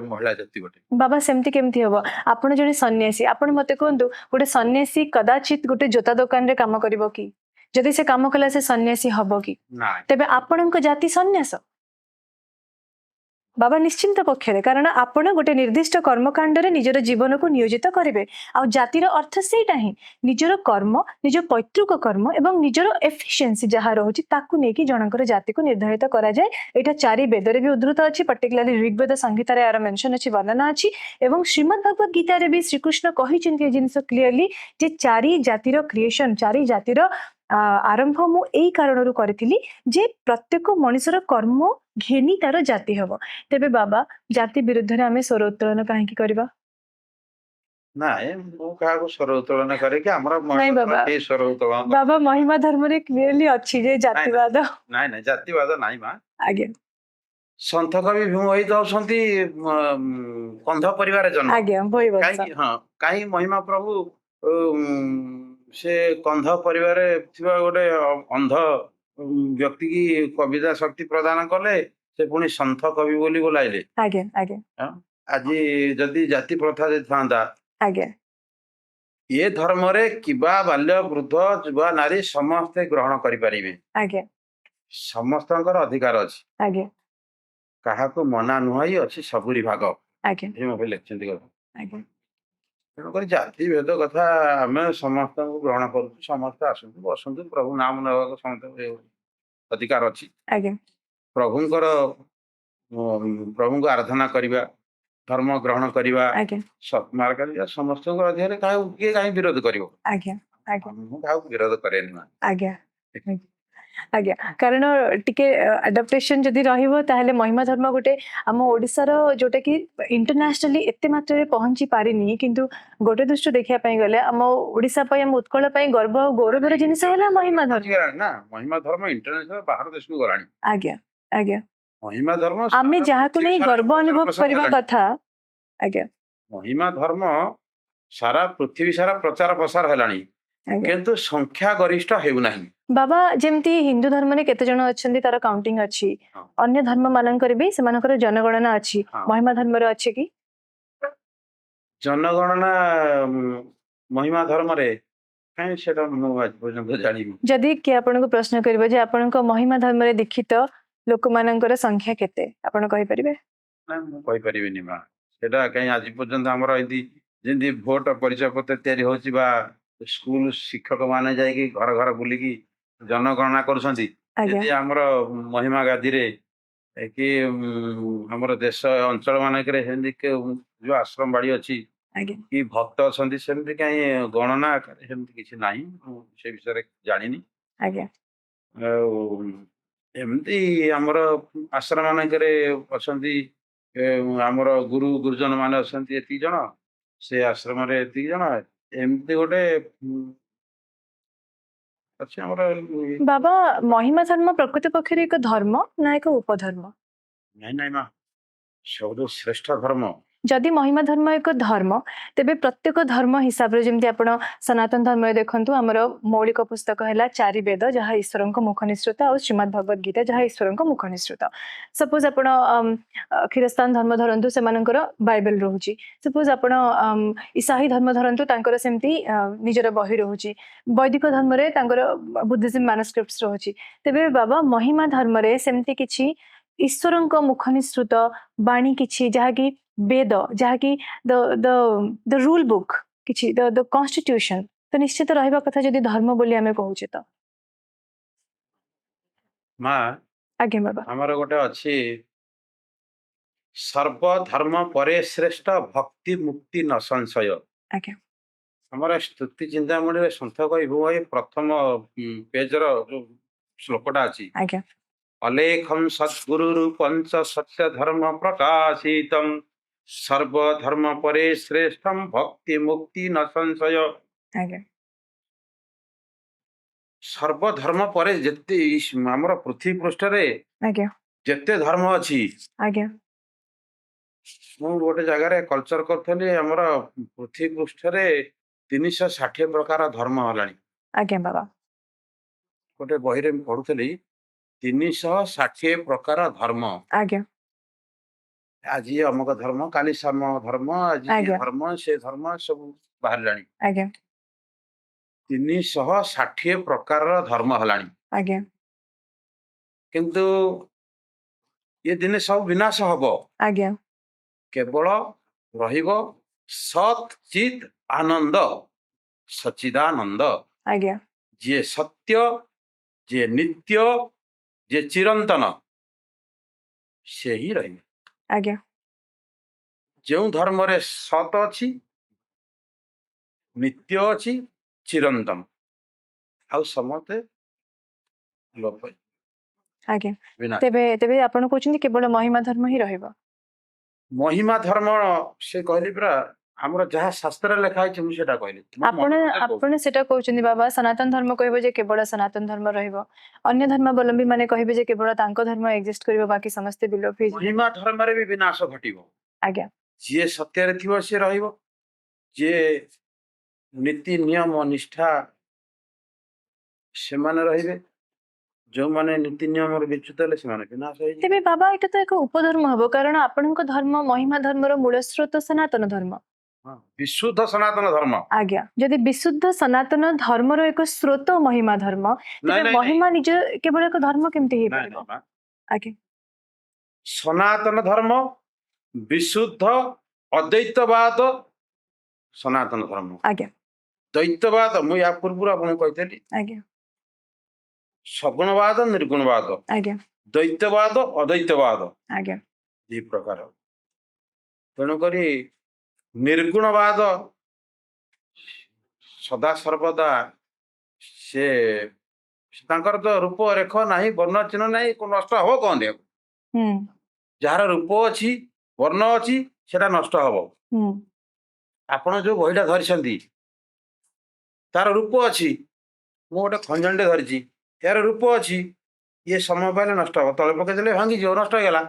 ମହିଳା ଜାତି ଗୋଟେ। ବାବା ସେମିତି କେମିତି ହବ? ଆପଣ ଜଣେ ସନ୍ନ୍ୟାସୀ, ଆପଣ ମତେ କୁହନ୍ତୁ ଗୋଟେ ସନ୍ନ୍ୟାସୀ କଦାଚିତ ଗୋଟେ ଜୋତା ଦୋକାନରେ କାମ କରିବ କି? ଯଦି ସେ କାମ କଲା ସେ ସନ୍ନ୍ୟାସୀ ହବ କି? ନାଇଁ, ତେବେ ଆପଣଙ୍କ ଜାତି ସନ୍ନ୍ୟାସ? ବାବା ନିଶ୍ଚିନ୍ତ ପକ୍ଷରେ, କାରଣ ଆପଣ ଗୋଟେ ନିର୍ଦ୍ଦିଷ୍ଟ କର୍ମକାଣ୍ଡରେ ନିଜର ଜୀବନକୁ ନିୟୋଜିତ କରିବେ। ଆଉ ଜାତିର ଅର୍ଥ ସେଇଟା ହିଁ, ନିଜର କର୍ମ, ନିଜ ପୈତୃକ କର୍ମ ଏବଂ ନିଜର ଏଫିସିଏନ୍ସି ଯାହା ରହୁଛି ତାକୁ ନେଇକି ଜଣଙ୍କର ଜାତିକୁ ନିର୍ଦ୍ଧାରିତ କରାଯାଏ। ଏଇଟା 4 ବେଦରେ ବି ଉଦ୍ଧୃତ ଅଛି, ପର୍ଟିକୁଲାରଲି ଋଗ୍ବେଦ ସଂହିତାରେ ଏହାର ମେନସନ ଅଛି, ବର୍ଣ୍ଣନା ଅଛି। ଏବଂ ଶ୍ରୀମଦ୍ ଭଗବତ ଗୀତାରେ ବି ଶ୍ରୀକୃଷ୍ଣ କହିଛନ୍ତି ଏ ଜିନିଷ କ୍ଲିୟରଲି ଯେ 4 ଜାତିର କ୍ରିଏସନ, 4 ଜାତିର ଆରମ୍ଭ ମୁଁ ଏଇ କାରଣରୁ କରିଥିଲି ଯେ ପ୍ରତ୍ୟେକ ମଣିଷର କର୍ମ ଘେନି ତାର ଜାତି ହବ। ତେବେ ବାବା ଜାତି ବିରୁଦ୍ଧରେ ଆମେ ସ୍ୱର ଉତ୍ତୋଳନ କାହିଁକି କରିବା? ନାଇଁ, ମୁଁ କାହାକୁ ସ୍ୱର ଉତ୍ତୋଳନ କରେ କି ଆମର ନାଇଁ ବାବା, କେହି ସ୍ୱର ଉତ୍ତୋଳନ ବାବା ମହିମା ଧର୍ମରେ କ୍ଲିୟରଲି ଅଛି ଯେ ଜାତିବାଦ। ନାଇଁ ନାଇଁ, ଜାତିବାଦ ନାଇଁ ମା। ଆଜ୍ଞା ସନ୍ଥ କବି ଭୀମ ଭୋଇ ଦଉଛନ୍ତି କନ୍ଧ ପରିବାର ଜନ୍ମ। ଆଜ୍ଞା ଭୋଇବଂଶ। କାହିଁକି? ହଁ, କାହିଁ ମହିମା ପ୍ରଭୁ ସେ କନ୍ଧ ପରିବାରରେ ଥିବା ଗୋଟେ ଅନ୍ଧ ବ୍ୟକ୍ତି କି କବିତା ଶକ୍ତି ପ୍ରଦାନ କଲେ, ସେ ପୁଣି ସନ୍ଥ କବି ବୋଲି ବୋଲାଇଲେ। ଆଜ୍ଞା ଆଜ୍ଞା ହଁ? ଆଜି ଯଦି ଜାତି ପ୍ରଥା ଯଦି ଥାନ୍ତା, ଆଜ୍ଞା ଏ ଧର୍ମରେ କିବା ବାଲ୍ୟ ବୃଦ୍ଧ ଯୁବା ନାରୀ ସମସ୍ତେ ଗ୍ରହଣ କରିପାରିବେ, ଆଜ୍ଞା ସମସ୍ତଙ୍କର ଅଧିକାର ଅଛି, ଆଜ୍ଞା କାହାକୁ ମନା ନୁହଁ, ଅଛି ସବୁରି ଭାଗ। ଆଜ୍ଞା ଭୀମ ଭୋଇ ଲେଖିଛନ୍ତି କଥା। ଆଜ୍ଞା ତେଣୁକରି ଜାତି ଭେଦ କଥା ଆମେ ସମସ୍ତଙ୍କୁ ଗ୍ରହଣ କରୁଛୁ, ସମସ୍ତେ ଆସନ୍ତୁ ବସନ୍ତୁ, ପ୍ରଭୁ ନାମ ନେବାକୁ ସମସ୍ତଙ୍କୁ ଅଧିକାର ଅଛି। ଆଜ୍ଞା ପ୍ରଭୁଙ୍କର ପ୍ରଭୁଙ୍କୁ ଆରାଧନା କରିବା, ଧର୍ମ ଗ୍ରହଣ କରିବା, ଆଜ୍ଞା ସତ୍ମାର୍ଗ କରିବା, ସମସ୍ତଙ୍କ ଅଧିକାରେ କିଏ କାହିଁ ବିରୋଧ କରିବ? ଆଜ୍ଞା ଆଜ୍ଞା ମୁଁ କାହାକୁ ବିରୋଧ କରେନି ମା। ଆଜ୍ଞା ଆଜ୍ଞା, କାରଣ ଟିକେ ଆଡାପ୍ଟେସନ ଯଦି ରହିବ ତାହେଲେ ମହିମା ଧର୍ମ ଗୋଟେ ଆମ ଓଡିଶାର ଯୋଉଟା କି ଇଣ୍ଟରନ୍ୟାସନାଲି ଏତେ ମାତ୍ରାରେ ପହଞ୍ଚି ପାରିନି, କିନ୍ତୁ ଗୋଟେ ଦୃଷ୍ଟିରୁ ଦେଖିବା ପାଇଁ ଗଲେ ଆମ ଓଡିଶା ପାଇଁ, ଆମ ଉତ୍କଳ ପାଇଁ ଗର୍ବ ଆଉ ଗୌରବର ଜିନିଷ ହେଲା ମହିମା ଧର୍ମ। ପହଞ୍ଚିଗଲାଣି ନା, ମହିମା ଧର୍ମ ଇଣ୍ଟରନ୍ୟାସନାଲ ବାହାର ଦେଶକୁ ଗଲାଣି। ଆଜ୍ଞା ଆଜ୍ଞା, ମହିମା ଧର୍ମ ଆମେ ସାରା ଯାହାକୁ ପୃଥିବୀ ନେଇ ସାରା ଗର୍ବ ପ୍ରଚାର ଅନୁଭବ ପ୍ରସାର କରିବା ହେଲାଣି। କଥା। ଆଜ୍ଞା ମହିମା ଧର୍ମ ସାରା ପୃଥିବୀ ସାରା ପ୍ରଚାର ପ୍ରସାର ହେଲାଣି, ଆଜ୍ଞା କିନ୍ତୁ ସଂଖ୍ୟା ଗରିଷ୍ଠ ହେଉନାହିଁ। ବାବା ଯେମିତି ହିନ୍ଦୁ ଧର୍ମରେ କେତେ ଜଣ ଅଛନ୍ତି ତାର କାଉଣ୍ଟିଂ ଅଛି, ହଁ। ଅନ୍ୟ ଧର୍ମ ମାନଙ୍କରେ ବି ସେମାନଙ୍କର ଜନଗଣନା ଅଛି, ହଁ। ମହିମା ଧର୍ମରେ ଅଛି କି? ଜନଗଣନା ମହିମା ଧର୍ମରେ କାହିଁ, ସେଟା ମୁଁ ଆଜି ପର୍ଯ୍ୟନ୍ତ ଜାଣିନି। ଯଦି କିଏ ଆପଣଙ୍କୁ ପ୍ରଶ୍ନ କରିବ ଯେ ଆପଣଙ୍କ ମହିମା ଧର୍ମରେ ଦୀକ୍ଷିତ ଲୋକମାନଙ୍କର ସଂଖ୍ୟା କେତେ, ଆପଣ କହିପାରିବେ? ନା, ମୁଁ କହିପାରିବିନି ମା। ସେଟା କାହିଁ ଆଜି ପର୍ଯ୍ୟନ୍ତ ଆମର ଏମିତି ଯେମିତି ଭୋଟ ପରିଚୟ ପତ୍ର ତିଆରି ହଉଛି ବା ସ୍କୁଲ ଶିକ୍ଷକ ମାନେ ଯାଇକି ଘର ଘର ବୁଲିକି ଜନଗଣନା କରୁଛନ୍ତି, ଆଜ୍ଞା ଯଦି ଆମର ମହିମା ଗାଦିରେ କି ଆମର ଦେଶ ଅଞ୍ଚଳ ମାନଙ୍କରେ ସେମିତି ଯୋଉ ଆଶ୍ରମ ବାଡି ଅଛି ଆଜ୍ଞା କି ଭକ୍ତ ଅଛନ୍ତି, ସେମିତି କାହିଁ ଗଣନା ସେମିତି କିଛି ନାହିଁ, ମୁଁ ସେ ବିଷୟରେ ଜାଣିନି। ଆଜ୍ଞା ଆଉ ଏମିତି ଆମର ଆଶ୍ରମ ମାନଙ୍କରେ ଅଛନ୍ତି, ଆମର ଗୁରୁ ଗୁରୁଜନ ମାନେ ଅଛନ୍ତି ଏତିକି ଜଣ, ସେ ଆଶ୍ରମରେ ଏତିକି ଜଣ, ଏମିତି ଗୋଟେ ଅଛି ଆମର। ବାବା ମହିମା ଧର୍ମ ପ୍ରକୃତ ପକ୍ଷରେ ଏକ ଧର୍ମ ନା ଏକ ଉପଧର୍ମ? ନାଇଁ ନାଇଁ ମା, ସବୁଠୁ ଶ୍ରେଷ୍ଠ ଧର୍ମ। ଯଦି ମହିମା ଧର୍ମ ଏକ ଧର୍ମ, ତେବେ ପ୍ରତ୍ୟେକ ଧର୍ମ ହିସାବରେ ଯେମିତି ଆପଣ ସନାତନ ଧର୍ମରେ ଦେଖନ୍ତୁ, ଆମର ମୌଳିକ ପୁସ୍ତକ ହେଲା 4 ବେଦ ଯାହା ଈଶ୍ୱରଙ୍କ ମୁଖ ନିସୃତ, ଆଉ ଶ୍ରୀମଦ୍ ଭଗବତ ଗୀତା ଯାହା ଈଶ୍ୱରଙ୍କ ମୁଖ ନିସୃତ। ସପୋଜ ଆପଣ ଖ୍ରୀରସ୍ତାନ ଧର୍ମ ଧରନ୍ତୁ, ସେମାନଙ୍କର ବାଇବେଲ ରହୁଛି। ସପୋଜ ଆପଣ ଇସାହି ଧର୍ମ ଧରନ୍ତୁ, ତାଙ୍କର ସେମିତି ନିଜର ବହି ରହୁଛି। ବୈଦିକ ଧର୍ମରେ ତାଙ୍କର ବୁଦ୍ଧିଜିମ ମାନସ୍କ୍ରିପ୍ଟ ରହୁଛି। ତେବେ ବାବା ମହିମା ଧର୍ମରେ ସେମିତି କିଛି ଈଶ୍ୱରଙ୍କ ମୁଖ ନିସୃତ ବାଣୀ କିଛି, ଯାହାକି ବେଦ, ଯାହାକି ଦ ରୁଲ ବୁକ୍ କିଛି, ଦ କନଷ୍ଟିଟ୍ୟୁସନ ତ ନିଶ୍ଚିତ ରହିବା କଥା ଯଦି ଧର୍ମ ବୋଲି ଆମେ କହୁଛେ ତ। ମା ଆଜ୍ଞା ବାବା ଆମର ଗୋଟେ ଅଛି, ସର୍ବଧର୍ମ ପରେ ଶ୍ରେଷ୍ଠ ଭକ୍ତି ମୁକ୍ତି ନ ସଂଶୟ। ଆଜ୍ଞା ଆମର ସ୍ତୁତି ଚିନ୍ତାମଣିରେ ସନ୍ଥ କବି ଭୀମ ଭୋଇ ପ୍ରଥମ ପେଜର ଯୋଉ ଶ୍ଲୋକଟା ଅଛି, ଆଜ୍ଞା ଅଲେଖಂ ସଦ୍ଗୁରୁ ପଞ୍ଚ ସତ୍ୟ ଧର୍ମ ପ୍ରକାଶିତମ୍ ସର୍ବଧର୍ମ ପରେ ଶ୍ରେଷ୍ଠମ୍ ଭକ୍ତି ମୁକ୍ତି ନ ସଂଶୟ। ଆଜ୍ଞା ସର୍ବଧର୍ମ ପରେ ଯେତେ ଆମର ପୃଥିବୀ ପୃଷ୍ଠରେ ଆଜ୍ଞା ଯେତେ ଧର୍ମ ଅଛି, ଆଜ୍ଞା ମୁଁ ଗୋଟେ ଜାଗାରେ କଲଚର କରୁଥିଲି, ଆମର ପୃଥିବୀ ପୃଷ୍ଠରେ 360 ପ୍ରକାର ଧର୍ମ ହେଲାଣି। ଆଜ୍ଞା ବାବା ଗୋଟେ ବହିରେ ମୁଁ ପଢୁଥିଲି, 360 ପ୍ରକାର ଧର୍ମ। ଆଜ୍ଞା ଆଜି ଅମକ ଧର୍ମ, କାଲି ସମ ଧର୍ମ, ଆଜି ଆଜ୍ଞା ଧର୍ମ, ସେ ଧର୍ମ ସବୁ ବାହାରିଲାଣି। ଆଜ୍ଞା 360 ପ୍ରକାରର ଧର୍ମ ହେଲାଣି। ଆଜ୍ଞା କିନ୍ତୁ ଏ ଦିନେ ସବୁ ବିନାଶ ହବ। ଆଜ୍ଞା କେବଳ ରହିବ ସତ୍ ଚିତ୍ ଆନନ୍ଦ, ସଚିଦାନନ୍ଦ। ଆଜ୍ଞା ଯିଏ ସତ୍ୟ, ଯିଏ ନିତ୍ୟ, ଯିଏ ଚିରନ୍ତନ, ସେ ହିଁ ରହିବ। ଆଜ୍ଞା ଯେଉଁ ଧର୍ମରେ ସତ୍ ଅଛି, ନିତ୍ୟ ଅଛି, ଚିରନ୍ତନ, ଆଉ ସମସ୍ତେ ଲୋପ ଆଜ୍ଞା ବିନାଶ। ତେବେ ତେବେ ଆପଣ କହୁଛନ୍ତି କେବଳ ମହିମା ଧର୍ମ ହିଁ ରହିବ। ମହିମା ଧର୍ମ ସେ କହିଲି ପରା, ଆମର ଯାହା ଶାସ୍ତ୍ରରେ ଲେଖା ହେଇଛି ମୁଁ ସେଟା କହିଲି। ମୋ ଆପଣ ମନ କଥା କହୁଛି। ଆପଣ ସେଟା କହୁଛନ୍ତି ବାବା, ସନାତନ ଧର୍ମ କହିବ ଯେ କେବଳ ସନାତନ ଧର୍ମ ରହିବ, ଅନ୍ୟ ଧର୍ମାବଲମ୍ବୀ ମାନେ କହିବେ ଯେ କେବଳ ତାଙ୍କ ଧର୍ମ ଏକ୍ଜିଷ୍ଟ କରିବ, ବାକି ସମସ୍ତେ ବିଲୋପ ହେଇଯିବେ। ମହିମା ଧର୍ମରେ ବି ବିନାଶ ଘଟିବ। ଆଜ୍ଞା ଯିଏ ସତ୍ୟରେ ଥିବ ସିଏ ରହିବ, ଯିଏ ନୀତି ନିୟମ ନିଷ୍ଠା ସେମାନେ ରହିବେ, ଯେଉଁମାନେ ନୀତି ନିୟମରେ ବିଚ୍ୟୁତ ହେଲେ ସେମାନେ ବିନାଶ ହେଇଯିବେ। ତେବେ ବାବା ଏଇଟା ତ ଏକ ଉପଧର୍ମ ହବ, କାରଣ ଆପଣଙ୍କ ଧର୍ମ ମହିମା ଧର୍ମର ମୂଳ ସ୍ରୋତ ସନାତନ ଧର୍ମ। ହଁ, ବିଶୁଦ୍ଧ ସନାତନ ଧର୍ମ। ଆଜ୍ଞା, ଯଦି ବିଶୁଦ୍ଧ ସନାତନ ଧର୍ମର ଏକ ସ୍ରୋତ ମହିମା ଧର୍ମ, ତେବେ ନାଇଁ, ମହିମା ନିଜ କେବଳ ଏକ ଧର୍ମ କେମିତି ନାଇଁ, ହେଇପାରିବ? ମା। ଆଜ୍ଞା ସନାତନ ଧର୍ମ ବିଶୁଦ୍ଧ ଅଦ୍ୱୈତବାଦ ସନାତନ ଧର୍ମ। ଆଜ୍ଞା ଦ୍ୱୈତବାଦ ମୁଁ ୟା ପୂର୍ବରୁ ଆପଣଙ୍କୁ କହିଥିଲି, ଆଜ୍ଞା ସଗୁଣବାଦ ନିର୍ଗୁଣବାଦ, ଆଜ୍ଞା ଦ୍ୱୈତବାଦ ଅଦ୍ୱୈତବାଦ, ଆଜ୍ଞା ଦି ପ୍ରକାର। ତେଣୁକରି ନିର୍ଗୁଣବାଦ ସଦା ସର୍ବଦା ସେ ତାଙ୍କର ତ ରୂପ ରେଖ ନାହିଁ, ବର୍ଣ୍ଣ ଚିହ୍ନ ନାହିଁ, ନଷ୍ଟ ହବ କଣ ଦେହ? ହୁଁ ଯାହାର ରୂପ ଅଛି, ବର୍ଣ୍ଣ ଅଛି, ସେଟା ନଷ୍ଟ ହବ। ହୁଁ ଆପଣ ଯୋଉ ବହିଟା ଧରିଛନ୍ତି ତାର ରୂପ ଅଛି, ମୁଁ ଗୋଟେ ଖଞ୍ଜଣିଟେ ଧରିଛି, ଏହାର ରୂପ ଅଛି, ଇଏ ସମୟ ପାଇଲେ ନଷ୍ଟ ହବ, ତଳେ ପକେଇଦେଲେ ଭାଙ୍ଗିଯିବ, ନଷ୍ଟ ହେଇଗଲା।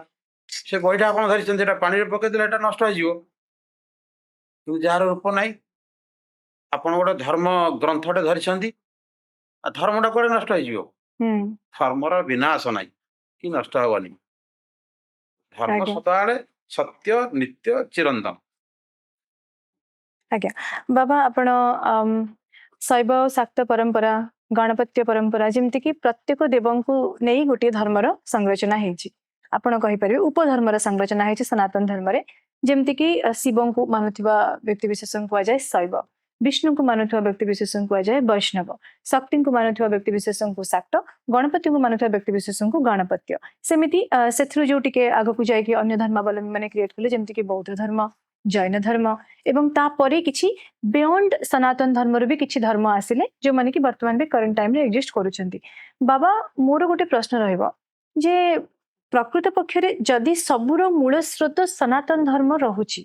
ସେ ବହିଟା ଆପଣ ଧରିଛନ୍ତି, ସେଟା ପାଣିରେ ପକେଇଦେଲେ ଏଟା ନଷ୍ଟ ହେଇଯିବ। କିନ୍ତୁ ଯାହାର ରୂପ ନାହିଁ, ଆପଣ ଗୋଟେ ଧର୍ମ ଗ୍ରନ୍ଥଟେ ଧରିଛନ୍ତି, ଆଉ ଧର୍ମଟା କୁଆଡେ ନଷ୍ଟ ହେଇଯିବ? ହୁଁ ଧର୍ମର ବିନାଶ ନାହିଁ କି ନଷ୍ଟ ହବନି। ଧର୍ମ ଆଜ୍ଞା ସଦାବେଳେ ସତ୍ୟ, ନିତ୍ୟ, ଚିରନ୍ତନ। ଆଜ୍ଞା ବାବା, ଆପଣ ଶୈବ ଶାକ୍ତ ପରମ୍ପରା, ଗଣପତ୍ୟ ପରମ୍ପରା, ଯେମିତିକି ପ୍ରତ୍ୟେକ ଦେବଙ୍କୁ ନେଇ ଗୋଟିଏ ଧର୍ମର ସଂରଚନା ହେଇଛି, ଆପଣ କହିପାରିବେ ଉପଧର୍ମର ସଂରଚନା ହେଇଛି ସନାତନ ଧର୍ମରେ। ଯେମିତିକି ଶିବଙ୍କୁ ମାନୁଥିବା ବ୍ୟକ୍ତିବିଶେଷଙ୍କୁ କୁହାଯାଏ ଶୈବ, ବିଷ୍ଣୁଙ୍କୁ ମାନୁଥିବା ବ୍ୟକ୍ତିବିଶେଷଙ୍କୁ କୁହାଯାଏ ବୈଷ୍ଣବ, ଶକ୍ତିଙ୍କୁ ମାନୁଥିବା ବ୍ୟକ୍ତିବିଶେଷଙ୍କୁ ଶାକ୍ତ, ଗଣପତିଙ୍କୁ ମାନୁଥିବା ବ୍ୟକ୍ତିବିଶେଷଙ୍କୁ ଗଣପତ୍ୟ। ସେମିତି ସେଥିରୁ ଯୋଉ ଟିକେ ଆଗକୁ ଯାଇକି ଅନ୍ୟ ଧର୍ମାବଲମ୍ବୀ ମାନେ କ୍ରିଏଟ କଲେ, ଯେମିତିକି ବୌଦ୍ଧ ଧର୍ମ, ଜୈନ ଧର୍ମ, ଏବଂ ତାପରେ କିଛି ବିୟଣ୍ଡ ସନାତନ ଧର୍ମରୁ ବି କିଛି ଧର୍ମ ଆସିଲେ, ଯୋଉମାନେ କି ବର୍ତ୍ତମାନ ବି କରେଣ୍ଟ ଟାଇମରେ ଏକ୍ଜିଷ୍ଟ କରୁଛନ୍ତି। ବାବା, ମୋର ଗୋଟେ ପ୍ରଶ୍ନ ରହିବ ଯେ ପ୍ରକୃତ ପକ୍ଷରେ ଯଦି ସବୁର ମୂଳ ସ୍ରୋତ ସନାତନ ଧର୍ମ ରହୁଛି,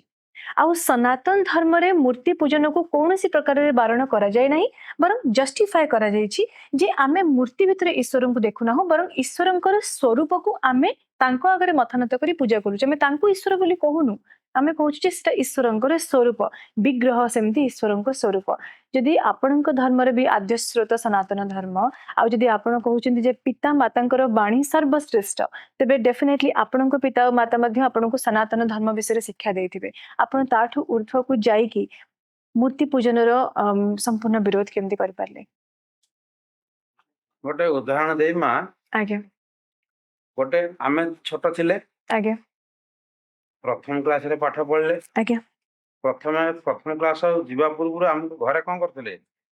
ଆଉ ସନାତନ ଧର୍ମରେ ମୂର୍ତ୍ତି ପୂଜନକୁ କୌଣସି ପ୍ରକାରରେ ବାରଣ କରାଯାଏ ନାହିଁ, ବରଂ ଜଷ୍ଟିଫାଏ କରାଯାଇଛି ଯେ ଆମେ ମୂର୍ତ୍ତି ଭିତରେ ଈଶ୍ୱରଙ୍କୁ ଦେଖୁନାହୁଁ, ବରଂ ଈଶ୍ୱରଙ୍କର ସ୍ୱରୂପକୁ ଆମେ ତାଙ୍କ ଆଗରେ ମଥାନତ କରି ପୂଜା କରୁଛୁ। ଆମେ ତାଙ୍କୁ ଈଶ୍ୱର ବୋଲି କହୁନୁ, ଆମେ କହୁଛୁ ଯେ ସେଟା ଈଶ୍ୱରଙ୍କର ସ୍ୱରୂପ, ବିଗ୍ରହ ସେମିତି ଈଶ୍ୱରଙ୍କ ସ୍ୱରୂପ। ଯଦି ଆପଣଙ୍କ ଧର୍ମରେ ବି ଆଦ୍ୟ ସ୍ରୋତ ସନାତନ ଧର୍ମ, ଆଉ ଯଦି ଆପଣ କହୁଛନ୍ତି ଯେ ପିତା ମାତାଙ୍କର ବାଣୀ ସର୍ବଶ୍ରେଷ୍ଠ, ତେବେ ଡେଫିନେଟଲି ଆପଣଙ୍କ ପିତା ଓ ମାତା ମଧ୍ୟ ଆପଣଙ୍କୁ ସନାତନ ଧର୍ମ ବିଷୟରେ ଶିକ୍ଷା ଦେଇଥିବେ। ଆପଣ ତାଠୁ ଊର୍ଧ୍ୱକୁ ଯାଇକି ମୂର୍ତ୍ତି ପୂଜନର ସମ୍ପୂର୍ଣ୍ଣ ବିରୋଧ କେମିତି କରିପାରିଲେ? ଗୋଟେ ଉଦାହରଣ ଦେଇ ମା, ଆଜ୍ଞା ଗୋଟେ ଆମେ ଛୋଟ ଥିଲେ, ଆଜ୍ଞା ପ୍ରଥମ କ୍ଲାସରେ ପାଠ ପଢିଲେ, ଆଜ୍ଞା ପ୍ରଥମ କ୍ଲାସ ଯିବା ପୂର୍ବରୁ ଆମକୁ ଘରେ କଣ କରିଥିଲେ?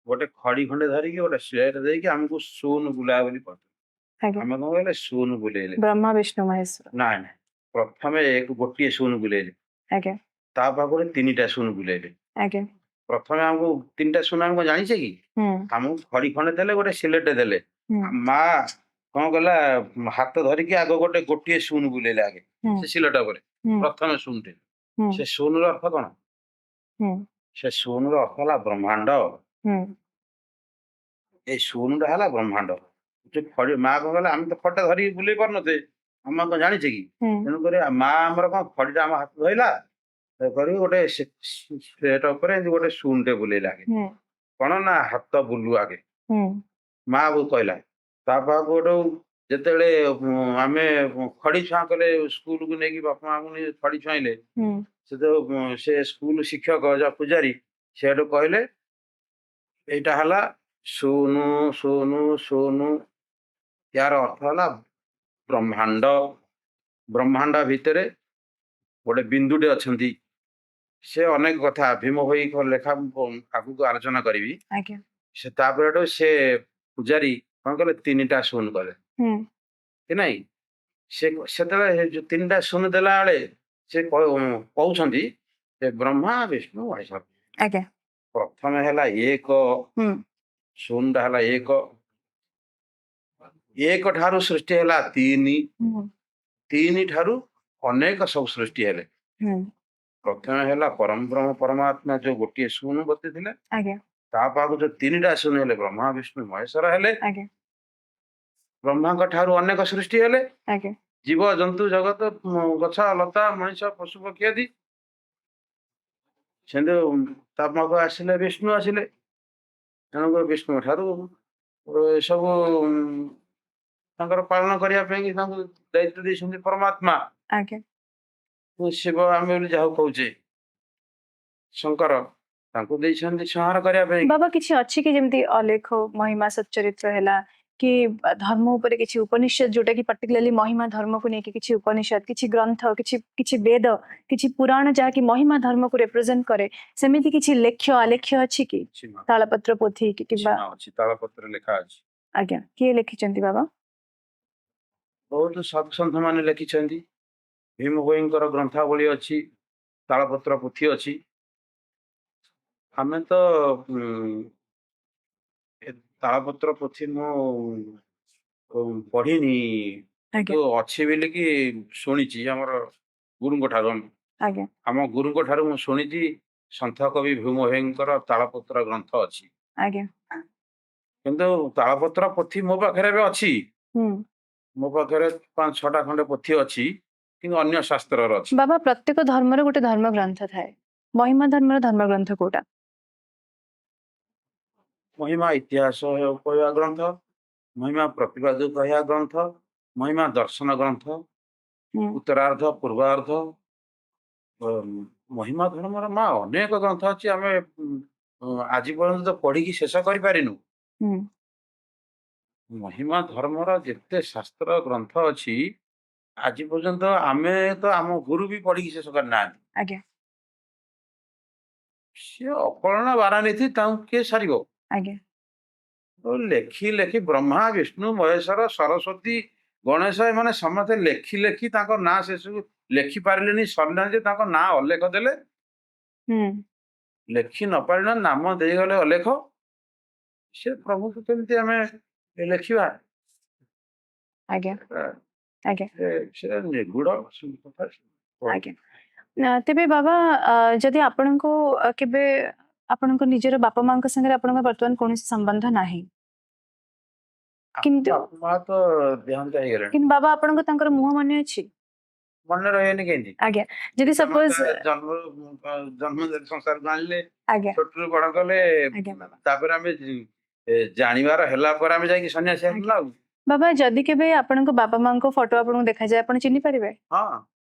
ଗୋଟେ ଖଡି ଖଣ୍ଡେ ଧରିକି ଗୋଟେ ସ୍ଲେଟ ଦେଇକି ଆମକୁ ଶୂନ ବୁଲା ବୋଲି କହିଥିଲେ। ଆଜ୍ଞା ଆମେ କଣ କହିଲେ? ଶୂନ ବୁଲେଇଲେ। ବ୍ରହ୍ମା ବିଷ୍ଣୁ ମହେଶ୍ୱର। ନାଇଁ ନାଇଁ, ପ୍ରଥମେ ଗୋଟିଏ ଶୂନ ବୁଲେଇଲେ, ଆଜ୍ଞା ତା ପାଖରେ 3ଟା ଶୂନ ବୁଲେଇଲେ। ଆଜ୍ଞା ପ୍ରଥମେ ଆମକୁ 3ଟା ଶୂନ ଆମକୁ ଜାଣିଛେ କି? ହୁଁ ଆମକୁ ଖଡି ଖଣ୍ଡେ ଦେଲେ, ଗୋଟେ ସିଲେଟ ଦେଲେ। ହୁଁ ମା କଣ କଲା? ହାତ ଧରିକି ଆଗ ଗୋଟିଏ ଶୂନ ବୁଲେଇଲେ ଆଗେ ହୁଁ ସେ ସିଲଟ ଉପରେ, ହୁଁ ପ୍ରଥମେ ଶୂନଟେ। ହୁଁ ସେ ଶୂନର ଅର୍ଥ କଣ? ହୁଁ ସେ ଶୂନର ଅର୍ଥ ହେଲା ବ୍ରହ୍ମାଣ୍ଡ। ହୁଁ ଏଇ ଶୂନଟା ହେଲା ବ୍ରହ୍ମାଣ୍ଡ। ମା କଣ କଲା? ଆମେ ତ ଖଡିଟା ଧରିକି ବୁଲେଇ ପାରୁନଥିଲେ, ଆମେ କଣ ଜାଣିଛେ କି? ହୁଁ ତେଣୁକରି ମା ଆମର କଣ ଖଡିଟା ଆମ ହାତ ଧଇଲା, କରିକି ଗୋଟେ ସ୍ଲେଟ ଉପରେ ଏମିତି ଗୋଟେ ଶୂନଟେ ବୁଲେଇଲା ଆଗେ। ହୁଁ କଣ ନା ହାତ ବୁଲୁ ଆଗେ। ହୁଁ ମା କହିଲା, ତା ପାଖକୁ ଗୋଟେ ଯେତେବେଳେ ଆମେ ଖଡି ଛୁଆଁ କଲେ ସ୍କୁଲକୁ ନେଇକି ବାପା ମାଙ୍କୁ ନେଇ ଖଡି ଛୁଆଇଲେ ହୁଁ ସେ ସ୍କୁଲ ଶିକ୍ଷକ ଯା ପୂଜାରୀ ସେଠୁ କହିଲେ ଏଇଟା ହେଲା ଶୁନୁ ଶୁନୁ ଶୁନୁ। ୟାର ଅର୍ଥ ହେଲା ବ୍ରହ୍ମାଣ୍ଡ। ବ୍ରହ୍ମାଣ୍ଡ ଭିତରେ ଗୋଟେ ବିନ୍ଦୁଟେ ଅଛନ୍ତି। ସେ ଅନେକ କଥା ଭୀମ ଭୋଇ ଲେଖା ମୁଁ ଆଗକୁ ଆଲୋଚନା କରିବି। ଆଜ୍ଞା ସେ ତାପରେ ସେ ପୂଜାରୀ କଣ କଲେ 3ଟା ଶୂନ କଲେ ହୁଁ କି ନାଇଁ। ସେ ସେତେବେଳେ ଯୋଉ 3ଟା ଶୂନ ଦେଲା ବେଳେ ସେ କହୁଛନ୍ତି ଯେ ବ୍ରହ୍ମା ବିଷ୍ଣୁ ମହେଶ୍ୱର। ଆଜ୍ଞା ପ୍ରଥମେ ହେଲା 1 ହୁଁ ଶୂନଟା ହେଲା 1 ଠାରୁ ସୃଷ୍ଟି ହେଲା 3 ହୁଁ 3 ଠାରୁ ଅନେକ ସବୁ ସୃଷ୍ଟି ହେଲେ। ହୁଁ ପ୍ରଥମେ ହେଲା ପରମ ବ୍ରହ୍ମ ପରମାତ୍ମା ଯୋଉ ଗୋଟିଏ ଶୂନ ବସିଥିଲେ। ଆଜ୍ଞା ତା ପାଖକୁ ଯୋଉ 3ଟା ଶୂନ ହେଲେ ବ୍ରହ୍ମା ବିଷ୍ଣୁ ମହେଶ୍ୱର ହେଲେ। ଆଜ୍ଞା ବ୍ରହ୍ମାଙ୍କ ଠାରୁ ଅନେକ ସୃଷ୍ଟି ହେଲେ। ଆଜ୍ଞା ଜୀବ ଜନ୍ତୁ ଜଗତ ଗଛ ଲତା ମଣିଷ ପଶୁ ପକ୍ଷୀ ଆଦି। ସେମିତି ତା ପାଖକୁ ଆସିଲେ ବିଷ୍ଣୁ ଆସିଲେ। ତେଣୁକରି ବିଷ୍ଣୁ ଠାରୁ ଏସବୁ ତାଙ୍କର ପାଳନ କରିବା ପାଇଁ ତାଙ୍କୁ ଦାୟିତ୍ୱ ଦେଇଛନ୍ତି ପରମାତ୍ମା। ଆଜ୍ଞା ଶିବ ଆମେ ବୋଲି ଯାହାକୁ କହୁଛେ ଶଙ୍କର ତାଙ୍କୁ ଦେଇଛନ୍ତି ସଂହାର କରିବା ପାଇଁ। ବାବା କିଛି ଅଛି କି ଯେମିତି ଅଲେଖ ମହିମା ସच्ଚରିତ୍ର ହେଲା କି ଧର୍ମ ଉପରେ କିଛି ଉପନିଷଦ ଯୋଉଟା କି particularly ମହିମା ଧର୍ମକୁ ନେଇକି କିଛି ଉପନିଷଦ କିଛି ଗ୍ରନ୍ଥ କିଛି ବେଦ କିଛି ପୁରାଣ ଯାହାକି ମହିମା ଧର୍ମକୁ represent କରେ ସେମିତି କିଛି ଲେଖ୍ୟ ଆଲେଖ୍ୟ ଅଛି କି ତାଳପତ୍ର ପୋଥି କି କିମ୍ବା ଅଛି ତାଳପତ୍ର ଲେଖା ଅଛି। ଆଜ୍ଞା କିଏ ଲେଖିଛନ୍ତି ବାବା? ବହୁତ ସତ୍ସନ୍ଥ ମାନେ ଲେଖିଛନ୍ତି। ଭୀମ ଭୋଇଙ୍କର ଗ୍ରନ୍ଥାବଳୀ ଅଛି। ତାଳପତ୍ର ପୋଥି ଅଛି। ଆମେ ତ ତାଳପତ୍ର ପୋଥି ମୁଁ ପଢିନି କିନ୍ତୁ ଅଛି ବୋଲିକି ଶୁଣିଛି ଆମର ଗୁରୁଙ୍କ ଠାରୁ। ଆଜ୍ଞା ଆମ ଗୁରୁଙ୍କ ଠାରୁ ମୁଁ ଶୁଣିଛି ସନ୍ଥ କବି ଭୀମ ଭୋଇଙ୍କର ତାଳପତ୍ର ଗ୍ରନ୍ଥ ଅଛି। ଆଜ୍ଞା କିନ୍ତୁ ତାଳପତ୍ର ପୋଥି ମୋ ପାଖରେ ଏବେ ଅଛି। ହୁଁ ମୋ ପାଖରେ 5-6ଟା ଖଣ୍ଡେ ପୋଥି ଅଛି କିନ୍ତୁ ଅନ୍ୟ ଶାସ୍ତ୍ରର ଅଛି। ବାବା ପ୍ରତ୍ୟେକ ଧର୍ମର ଗୋଟେ ଧର୍ମ ଗ୍ରନ୍ଥ ଥାଏ। ମହିମା ଧର୍ମର ଧର୍ମ ଗ୍ରନ୍ଥ କୋଉଟା? ମହିମା ଇତିହାସ କହିବା ଗ୍ରନ୍ଥ, ମହିମା ପ୍ରତିବାଦ କହିବା ଗ୍ରନ୍ଥ, ମହିମା ଦର୍ଶନ ଗ୍ରନ୍ଥ, ହୁଁ ଉତ୍ତରାର୍ଧ ପୂର୍ବାର୍ଧ ମହିମା ଧର୍ମର ମା ଅନେକ ଗ୍ରନ୍ଥ ଅଛି। ଆମେ ଆଜି ପର୍ଯ୍ୟନ୍ତ ପଢିକି ଶେଷ କରିପାରିନୁ। ହୁଁ ମହିମା ଧର୍ମର ଯେତେ ଶାସ୍ତ୍ର ଗ୍ରନ୍ଥ ଅଛି ଆଜି ପର୍ଯ୍ୟନ୍ତ ଆମେ ତ ଆମ ଗୁରୁ ବି ପଢିକି ଶେଷ କରିନାହାନ୍ତି। ଆଜ୍ଞା ସିଏ ଅକଳନା ବାରାନୀତି ତାଙ୍କୁ କିଏ ସାରିବ? ଆଜ୍ଞା ଲେଖି ଲେଖି ବ୍ରହ୍ମା ବିଷ୍ଣୁ ମହେଶ୍ୱର ସରସ୍ୱତୀ ଗଣେଶ ଏମାନେ ସମସ୍ତେ ଲେଖି ଲେଖି ତାଙ୍କ ନାଁ ଶେଷକୁ ଲେଖି ପାରିଲେନି ସରିଲାଣି ଯେ ତାଙ୍କ ନାଁ ଅଲେଖ ଦେଲେ। ହୁଁ ଲେଖି ନ ପାରିଲା ନାମ ଦେଇଗଲେ ଅଲେଖ। ସେ ପ୍ରଭୁକୁ କେମିତି ଆମେ ଲେଖିବା? ଆଜ୍ଞା ଆଜ୍ଞା ସେଟା ନିଗୁଡ କଥା। ଆଜ୍ଞା ତେବେ ବାବା ଯଦି ଆପଣଙ୍କୁ କେବେ ଆପଣଙ୍କ ନିଜର ବାପା ମାଙ୍କ ସାଙ୍ଗରେ ଆପଣଙ୍କ ବର୍ତ୍ତମାନ କୌଣସି ସମ୍ବନ୍ଧ ନାହିଁ କିନ୍ତୁ ମା ତ ଦେହାନ୍ତ ହେଇଗଲେଣି। କିନ୍ତୁ ବାବା ଆପଣଙ୍କ ତାଙ୍କର ମୁହଁ ମନେ ଅଛି? ମନେ ରହିବନି କେମିତି? ଆଜ୍ଞା ଯଦି ସପୋଜ ଜନ୍ମ ସଂସାରକୁ ଆଣିଲେ ଆଜ୍ଞା ଛୋଟରୁ ବଡ କଲେ ତାପରେ ଆମେ ଜାଣିବାର ହେଲା ପରେ ଆମେ ଯାଇକି ସନ୍ନ୍ୟାସୀ ହେଲୁ ନା ଆଉ। ବାବା ଯଦି କେବେ ଆପଣଙ୍କ ବାପା ମାଙ୍କ ଫଟୋ ଆପଣଙ୍କୁ ଦେଖାଯାଏ ଆପଣ ଚିହ୍ନି ପାରିବେ? ହଁ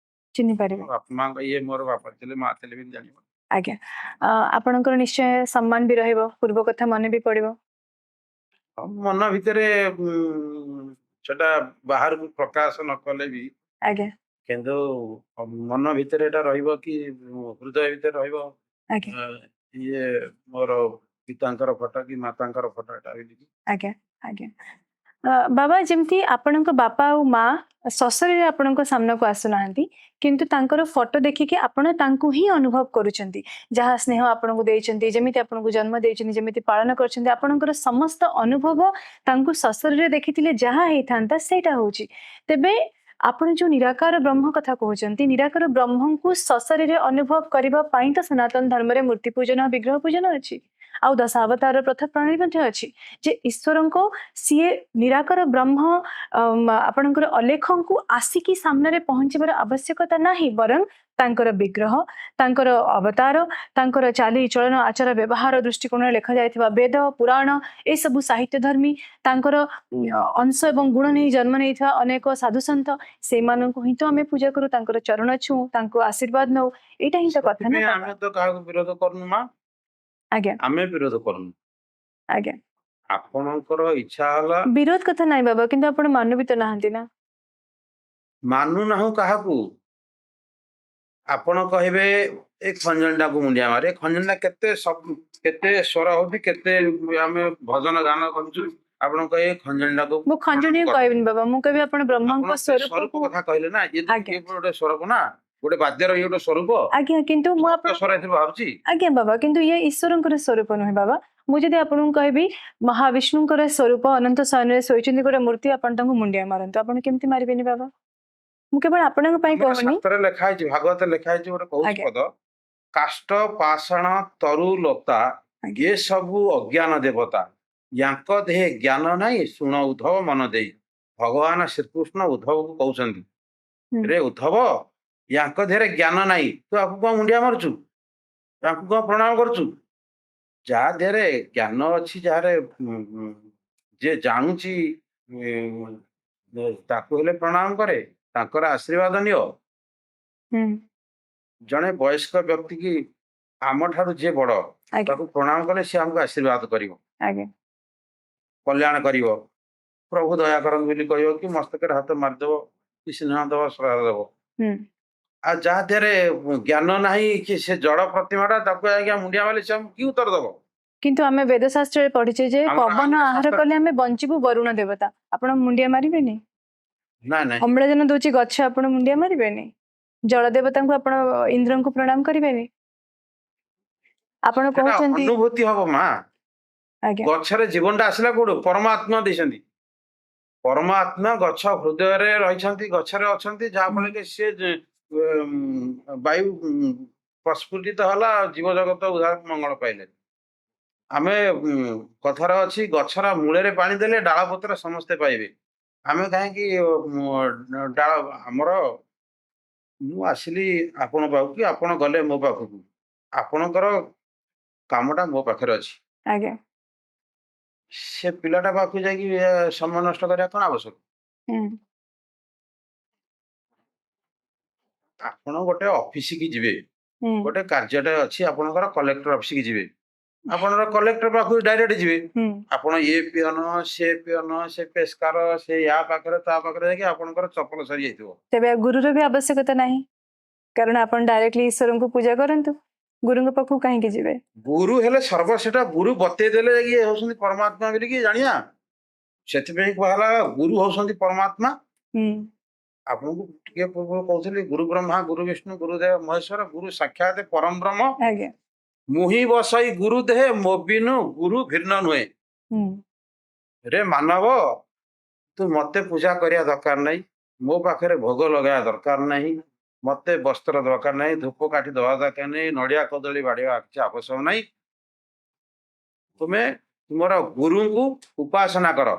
ଚିହ୍ନି ପାରିବେ। ବାପା ମାଙ୍କ ଇଏ ମୋର ବାପା ଥିଲେ ମା ଥିଲେ ବି ଜାଣିବ। ଆଜ୍ଞା ଆପଣଙ୍କର ନିଶ୍ଚୟ ସମ୍ମାନ ବି ରହିବ ପୂର୍ବ କଥା ମନେ ବି ପଡିବ। ମନ ଭିତରେ ସେଟା ବାହାରକୁ ପ୍ରକାଶ ନ କଲେ ବି ଆଜ୍ଞା କିନ୍ତୁ ମନ ଭିତରେ ଏଟା ରହିବ କି ହୃଦୟ ଭିତରେ ରହିବ। ଇଏ ମୋର ପିତାଙ୍କର ଫଟୋ କି ମାତାଙ୍କର ଫଟୋ ଏଟା। ଆଜ୍ଞା ଆଜ୍ଞା ବାବା ଯେମିତି ଆପଣଙ୍କ ବାପା ଆଉ ମା ସଶରୀରେ ଆପଣଙ୍କ ସାମ୍ନାକୁ ଆସୁନାହାନ୍ତି କିନ୍ତୁ ତାଙ୍କର ଫଟୋ ଦେଖିକି ଆପଣ ତାଙ୍କୁ ହିଁ ଅନୁଭବ କରୁଛନ୍ତି। ଯାହା ସ୍ନେହ ଆପଣଙ୍କୁ ଦେଇଛନ୍ତି ଯେମିତି ଆପଣଙ୍କୁ ଜନ୍ମ ଦେଇଛନ୍ତି ଯେମିତି ପାଳନ କରିଛନ୍ତି ଆପଣଙ୍କର ସମସ୍ତ ଅନୁଭବ ତାଙ୍କୁ ସଶରୀରେ ଦେଖିଥିଲେ ଯାହା ହେଇଥାନ୍ତା ସେଇଟା ହଉଛି। ତେବେ ଆପଣ ଯୋଉ ନିରାକାର ବ୍ରହ୍ମ କଥା କହୁଛନ୍ତି ନିରାକାର ବ୍ରହ୍ମଙ୍କୁ ସଶରୀରେ ଅନୁଭବ କରିବା ପାଇଁ ତ ସନାତନ ଧର୍ମରେ ମୂର୍ତ୍ତି ପୂଜନ ବିଗ୍ରହ ପୂଜନ ଅଛି। आउ दशावतार प्रथा प्रणाली मध्ये अछि जे ईश्वरको सीए निराकार ब्रह्म आपणकर अलेखଙ୍କୁ आसिकी सामने पहुंचीबार आवश्यकता नाही बरं तांकर विग्रह तांकर अवतार तांकर चाली चलन आचार व्यवहार दृष्टिकोण लेखा जायथिबा वेद पुराण ए सब साहित्य धर्मी तांकर अंश एवं गुण नहीं जन्म नहीं था अनेक साधु संत से माननको ही तो हमें पूजा करू तांकर चरण छु तांको आशीर्वाद नौ एटा ही तो कथा ସେଥିପାଇଁ ना ଆମେ ତ କାହାକୁ ବିରୋଧ କରୁନୁ ମା, आज्ञा ଆମେ ବିରୋଧ କରୁନୁ। आज्ञा ଆପଣଙ୍କର ଇଚ୍ଛା ହେଲା विरोध कथा नाही बाबा किंतु आपण मानु भी तो नाहंती ना ମାନୁନାହୁଁ କାହାକୁ। ଆପଣ କହିବେ ଏ ଖଞ୍ଜଣିଟାକୁ ମୁଣ୍ଡିଆ ମାରେ, ଖଞ୍ଜଣିଟା କେତେ କେତେ ସ୍ୱର ହଉଛି, କେତେ ଆମେ ଭଜନ ଗାନ କରୁଛୁ, ଆପଣ କହିବେ ଖଞ୍ଜଣିଟାକୁ मु खंजणी कहबिन बाबा मु कहबी आपण ब्रह्मांक ଆପଣ स्वरूप ସ୍ୱରୂପ को କଥା କହିଲେ ନା, ଇଏ ଆଜ୍ଞା। ଗୋଟେ ସ୍ୱରୂପ ना, ଗୋଟେ ବାଦ୍ୟର ଇଏ ଗୋଟେ ସ୍ୱରୂପ, आज्ञा किंतु मु ସପ୍ତ आपण ସ୍ୱର ଏଥିରୁ ବାହାରୁଛି। आज्ञा बाबा किंतु ये ईश्वरଙ୍କର स्वरूप नहे बाबा मु जदि आपन कहबी महाविष्णुଙ୍କର स्वरूप अनंत शयନରେ ଶୋଇଛନ୍ତି ଗୋଟେ ମୂର୍ତ୍ତି ଆପଣ ତାଙ୍କୁ ମୁଣ୍ଡିଆ ମାରନ୍ତୁ ଆପଣ କେମିତି ମାରିବେନି ବାବା ମୁଁ କେବଳ ଆପଣଙ୍କ ପାଇଁ ଆମର କହୁନି ଶାସ୍ତ୍ରରେ ଲେଖା ହେଇଛି, ଭାଗବତରେ ଲେଖା ହେଇଛି ଗୋଟେ କହୁଛି ଆଜ୍ଞା ପଦ, କାଷ୍ଠ ପାଷାଣ ତରୁ ଲତା ଆଜ୍ଞା ଏ ସବୁ ଅଜ୍ଞାନ ଦେବତା ୟାଙ୍କ ଦେହେ ଜ୍ଞାନ ନାହିଁ ଶୁଣ ଉଦ୍ଧବ ମନ ଦେଇ। ଭଗବାନ ଶ୍ରୀକୃଷ୍ଣ ଉଦ୍ଧବକୁ କହୁଛନ୍ତି, ହୁଁ ରେ ଉଦ୍ଧବ ୟାଙ୍କ ଦେହରେ ଜ୍ଞାନ ନାହିଁ, ତୁ ଆକୁ କଣ ମୁଣ୍ଡିଆ ମାରୁଛୁ, ତାଙ୍କୁ କଣ ପ୍ରଣାମ କରୁଛୁ? ଯାହା ଦେହରେ ଜ୍ଞାନ ଅଛି, ଯାହାର ଯିଏ ଜାଣୁଛି ତାକୁ ହେଲେ ପ୍ରଣାମ କରେ, ତାଙ୍କର ଆଶୀର୍ବାଦ ନିଅ। ହୁଁ ଜଣେ ବୟସ୍କ ବ୍ୟକ୍ତି କି ଆମ ଠାରୁ ଯିଏ ବଡ ଆଜ୍ଞା ତାକୁ ପ୍ରଣାମ କଲେ ସେ ଆମକୁ ଆଶୀର୍ବାଦ କରିବ, ଆଜ୍ଞା କଲ୍ୟାଣ କରିବ, ପ୍ରଭୁ ଦୟା କରନ୍ତୁ ବୋଲି କହିବ, କି ମସ୍ତକରେ ହାତ ମାରିଦବ, କି ସ୍ନେହ ଦବ, ଶ୍ରଦ୍ଧା ଦବ। ହୁଁ ଆଉ ଯାହା ଦେହରେ ଜ୍ଞାନ ନାହିଁ, କି ସେ ଜଡ ପ୍ରତିମାଟା, ତାକୁ ଆଜ୍ଞା ମୁଣ୍ଡିଆ ମାରିଲେ ସେ ଆମକୁ କି ଉତ୍ତର ଦବ? କିନ୍ତୁ ଆମେ ବେଦ ଶାସ୍ତ୍ରରେ ପଢିଛେ ଯେ ଆମର ପବନ ଆଉ ଗୋଟେ ଆହାର ଶାସ୍ତ୍ର, କଲେ ଆମେ ବଞ୍ଚିବୁ ବରୁଣ ଦେବତା ଆପଣ ମୁଣ୍ଡିଆ ମାରିବେନି ନାଇଁ ନାଇଁ, ଅମ୍ଳଜାନ ଦଉଛି ଗଛ ଆପଣ ମୁଣ୍ଡିଆ ମାରିବେନି ଜଳ ଦେବତାଙ୍କୁ ଆପଣ ଇନ୍ଦ୍ରଙ୍କୁ ପ୍ରଣାମ କରିବେନି ଆପଣ ସେଟା କହୁଛନ୍ତି ଅନୁଭୂତି ହବ ମା। ଆଜ୍ଞା ଗଛରେ ଜୀବନଟା ଆସିଲା କୋଉଠୁ? ପରମାତ୍ମା ଦେଇଛନ୍ତି। ପରମାତ୍ମା ଗଛ ହୃଦୟରେ ରହିଛନ୍ତି, ଗଛରେ ଅଛନ୍ତି, ଯାହାଫଳରେ କି ସେ ବାୟୁ ପ୍ରସ୍ଫୁଟିତ ହେଲା, ଜୀବ ଜଗତ ଉଦ୍ଧାର ମଙ୍ଗଳ ପାଇଲେ। ଆମେ କଥାର ଅଛି, ଗଛର ମୂଳରେ ପାଣି ଦେଲେ ଡାଳ ପତ୍ର ସମସ୍ତେ ପାଇବେ। ଆମେ କାହିଁକି ଡାଳ ଆମର, ମୁଁ ଆସିଲି ଆପଣ ପାଖକୁ, କି ଆପଣ ଗଲେ ମୋ ପାଖକୁ, ଆପଣଙ୍କର କାମଟା ମୋ ପାଖରେ ଅଛି, ଆଜ୍ଞା ସେ ପିଲାଟା ପାଖକୁ ଯାଇକି ସମୟ ନଷ୍ଟ କରିବା କଣ ଆବଶ୍ୟକ? ହୁଁ ଆପଣ ଗୋଟେ ଅଫିସ କି ଯିବେ, ହୁଁ ଗୋଟେ କାର୍ଯ୍ୟଟେ ଅଛି ଆପଣଙ୍କର, କଲେକ୍ଟର ଅଫିସ କି ଯିବେ, ଆପଣଙ୍କର କଲେକ୍ଟର ପାଖକୁ ଡାଇରେକ୍ଟ ଯିବେ, ହୁଁ ଆପଣ ଏ ପିଅନ, ସେ ପେସ୍କାର, ସେ ୟା ପାଖରେ ତା ପାଖରେ ଯାଇକି ଆପଣଙ୍କର ଚପଲ ସରି ଯାଇଥିବ। ତେବେ ଗୁରୁର ବି ଆବଶ୍ୟକତା ନାହିଁ କାରଣ ଆପଣ ଡାଇରେକ୍ଟଲି ଈଶ୍ୱରଙ୍କୁ ପୂଜା କରନ୍ତୁ ଗୁରୁଙ୍କ ପାଖକୁ କାହିଁକି ଯିବେ ଗୁରୁ ହେଲେ ସର୍ବଶ୍ରେଷ୍ଠ, ଗୁରୁ ବତେଇ ଦେଲେ ଯାଇକି ଇଏ ହଉଛନ୍ତି ପରମାତ୍ମା ବୋଲିକି ଜାଣିବା। ସେଥିପାଇଁ କୁହାଗଲା ଗୁରୁ ହଉଛନ୍ତି ପରମାତ୍ମା। ହୁଁ ଆପଣଙ୍କୁ ଟିକେ ପୂର୍ବରୁ କହୁଥିଲି, ଗୁରୁ ବ୍ରହ୍ମା ଗୁରୁ ବିଷ୍ଣୁ ଗୁରୁଦେବ ମହେଶ୍ୱର, ଗୁରୁ ସାକ୍ଷାତ ପରମ ବ୍ରହ୍ମ, ଆଜ୍ଞା ମୁହିଁ ବସଇ ଗୁରୁ ଦେହେ ମୋବିନୁ ଗୁରୁ ଭିନ୍ନ ନୁହେଁ। ହୁଁ ରେ ମାନବ, ତୁ ମତେ ପୂଜା କରିବା ଦରକାର ନାହିଁ, ମୋ ପାଖରେ ଭୋଗ ଲଗାଇବା ଦରକାର ନାହିଁ, ମତେ ବସ୍ତ୍ର ଦରକାର ନାହିଁ, ଧୂପ କାଠି ଦବା ଦରକାର ନାହିଁ, ନଡିଆ କଦଳୀ ବାଡିବା କିଛି ଆବଶ୍ୟକ ନାହିଁ। ତୁମେ ତୁମର ଗୁରୁଙ୍କୁ ଉପାସନା କର।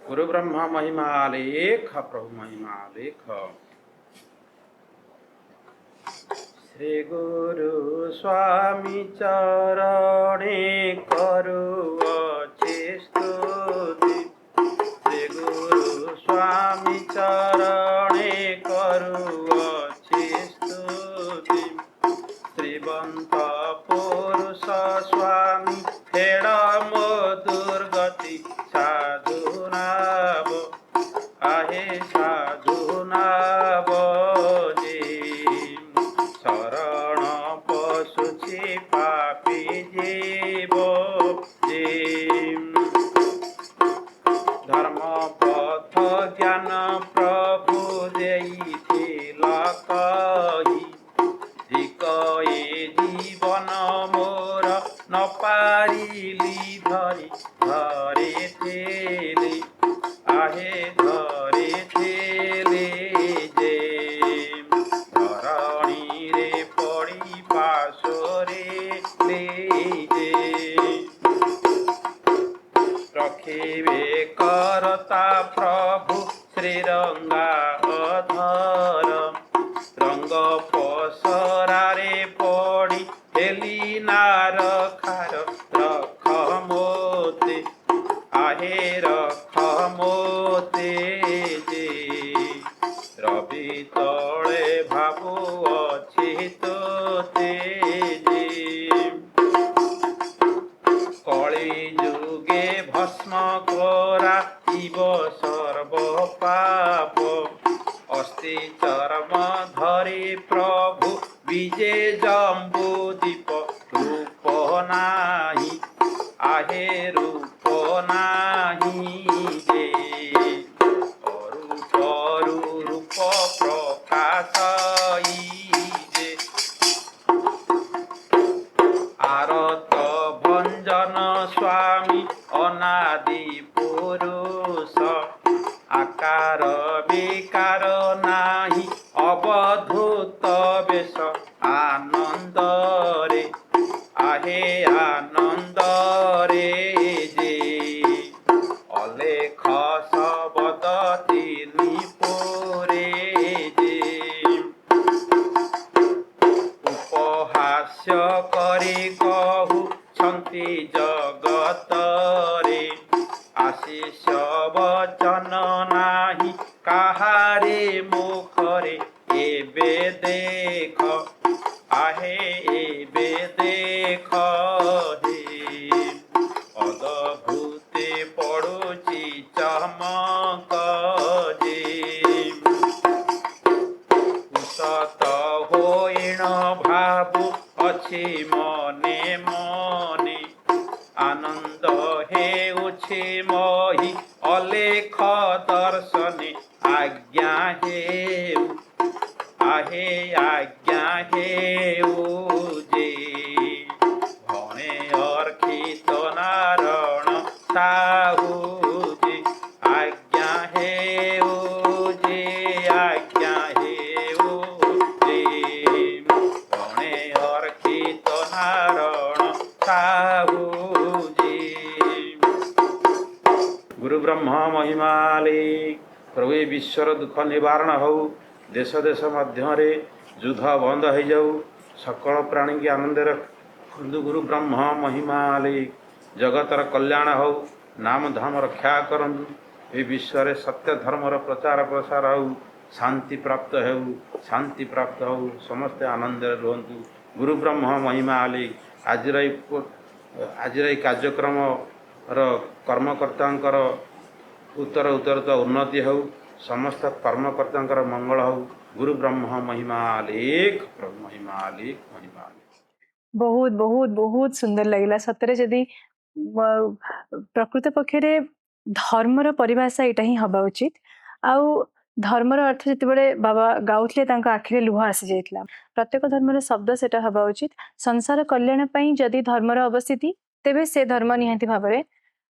गुरु ब्रह्मा महिमा लेख प्रभु महिमा लेख। श्री गुरु स्वामी चरणे करुअछि स्तुति, श्री गुरु स्वामी चरणे करुअछि स्तुति, श्रीवंत पुरुष स्वामी हेड मो दुर्गति, साधु नाम आहे साधु नाम जी, शरण पशुछि पापी जीव जी, धर्म न पारिली धरी धरे थेले आहे धरे थेले जे धरणी रे पड़ी पाशरे ले जे रखिबे करता प्रभु श्रीरंगा अधर रंग पसरारे पड़ी हेली नार खार रख मोते आहे रख मोते जे रवि तले भाबु अछि तोते जे कଳି जुगे भस्म करा इव सर्व पाप अस्ति चर्म धरि प्रभु विजे जम्बू दीप रूप नाही आहे रूप नाही जे अरूपरू रूप प्रकाशई जे आरत भंजन स्वामी अनादि पुरुष आकार विकार नाही अवधूत बेश आनंद रे आहे आनंद रे जे अलेख शब्द तिनि पुरे जे उपहास्य करी कहु छंती जगत रे आशीष वचन नाही काहारे मुखरे एबे देख आहे एबे देख हे अद्भुते पड़ुची चमक जे सत होइन भाबु अछि मने मने आनंद हेउछि मोहि अलेख दर्शने आज्ञा हेउ आहे आज्ञा हेउ जे भणे अर्खित नारायण साहु जे आज्ञा हेउ जे आज्ञा हेउ जे भणे अर्खित नारायण साहु जे गुरु ब्रह्मा महिमाले प्रभु ए विश्वर दुख निवारण हो देश देश मध्य युद्ध बंद हो जाऊ सकल प्राणी की आनंद रखु गुरु ब्रह्मा महिमाले जगतर कल्याण हो नाम धाम रक्षा करूँ ए विश्व सत्य धर्मर प्रचार प्रसार हो शांति प्राप्त हो शांति प्राप्त हो समस्ते आनंद रुहतु गुरु ब्रह्मा महिमाले आज कार्यक्रम कर्मकर्ता उत्तर उत्तर तो उन्नति हो समस्त कर्मकर्ता मंगल हो गुरु ब्रह्म महिमालेख प्रभु महिमालेख महिमालेख बहुत बहुत बहुत सुंदर लगला सतरे जदि प्रकृत पक्षरे धर्मर परिभाषा एटा ही हवा उचित आउ धर्मर अर्थ जिते बाबा गाउले आखिरे लुह आसी जाइला प्रत्येक धर्मर शब्द सेटा हवा उचित संसार कल्याण पई जदि धर्मर अवस्थिति तेबे से धर्म निहांती भाबरे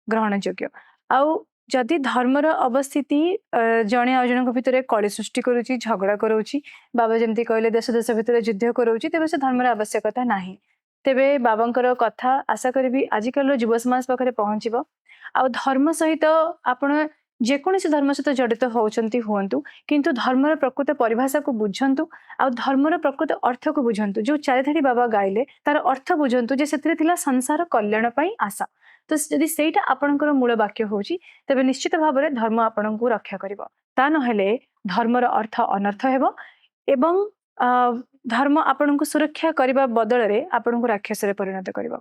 ग्रहण योग्य आउ जदि धर्मर अवस्थिति जड़े आ जन भितर कली सृष्टि करुच्ची झगड़ा करोची बाबा जमती कहले देश देश भितर युद्ध करोची तेबे से धर्मर आवश्यकता नाही तेबे बाबांकर कथा आशा करी आजिकल युव समाज पाखे पहुंचब आ धर्म सहित आपण जेकोसी धर्म सहित जड़ित होती हुंतु किंतु धर्मर प्रकृत परिभाषा को बुझंतु आ धर्मर प्रकृत अर्थ को बुझंतु जो चारिधाड़ी बाबा गाइले तार अर्थ बुझंतु जे सेतिरे थिला संसार कल्याण पई आशा तो जदि सेटा आपणकर मूल वाक्य होची तेबे निश्चित भाव में धर्म आपण को रक्षा करिवो ता नहेले धर्मर अर्थ अनर्थ हेबो एवं धर्म आपण को सुरक्षा करने बदल रे आपण को राक्षस रे परिणत करिवो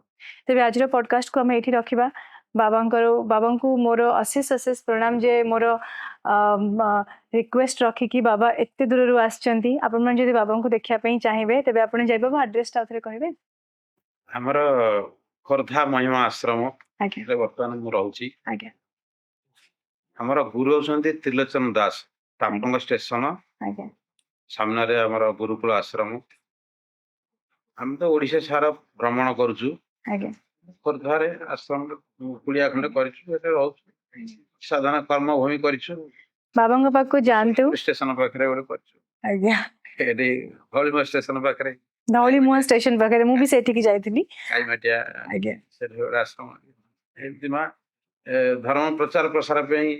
तेबे आज पॉडकास्ट को हम एठी रखिबा बाबा को मोर अशेष अशेष प्रणाम जे मोर रिक्वेस्ट रखी कि बाबा एते दूर रु आछंती आपण मन जदि बाबा को देखिया पई चाहिबे तेबे आपण जाय बाबा एड्रेस ता थरे कहबे हमर खोर्धा महिमा आश्रम आज्ञा वर्तमान मु रहउची आज्ञा हमर गुरु होसंती त्रिलोचन दास तापंग स्टेशन आज्ञा सामने रे हमर गुरुकुल आश्रम हम तो ओडिशा सारा भ्रमण करूछु आज्ञा ଖୋର୍ଦ୍ଧାରେ ଆଶ୍ରମ କୁଳିଆ ଖଣ୍ଡେ କରିଛୁ, ଏଠି ରହୁଛୁ, ସାଧାରଣ କର୍ମଭୂମି କରିଛୁ, ବାବାଙ୍କ ପାଖକୁ ଯାଆନ୍ତୁ। ଷ୍ଟେସନ ପାଖରେ ଗୋଟେ କରିଛୁ, ଆଜ୍ଞା ଏଠି ହଳିମ ଷ୍ଟେସନ ପାଖରେ ଧଉଳି ମୁହାଁ ଷ୍ଟେସନ ପାଖରେ ମୁଁ ବି ସେଠିକି ଯାଇଥିଲି। କାଇମାଟିଆ ଆଜ୍ଞା ସେଠି ଗୋଟେ ଆଶ୍ରମ। ଏମିତି ମା ଧର୍ମ ପ୍ରଚାର ପ୍ରସାର ପାଇଁ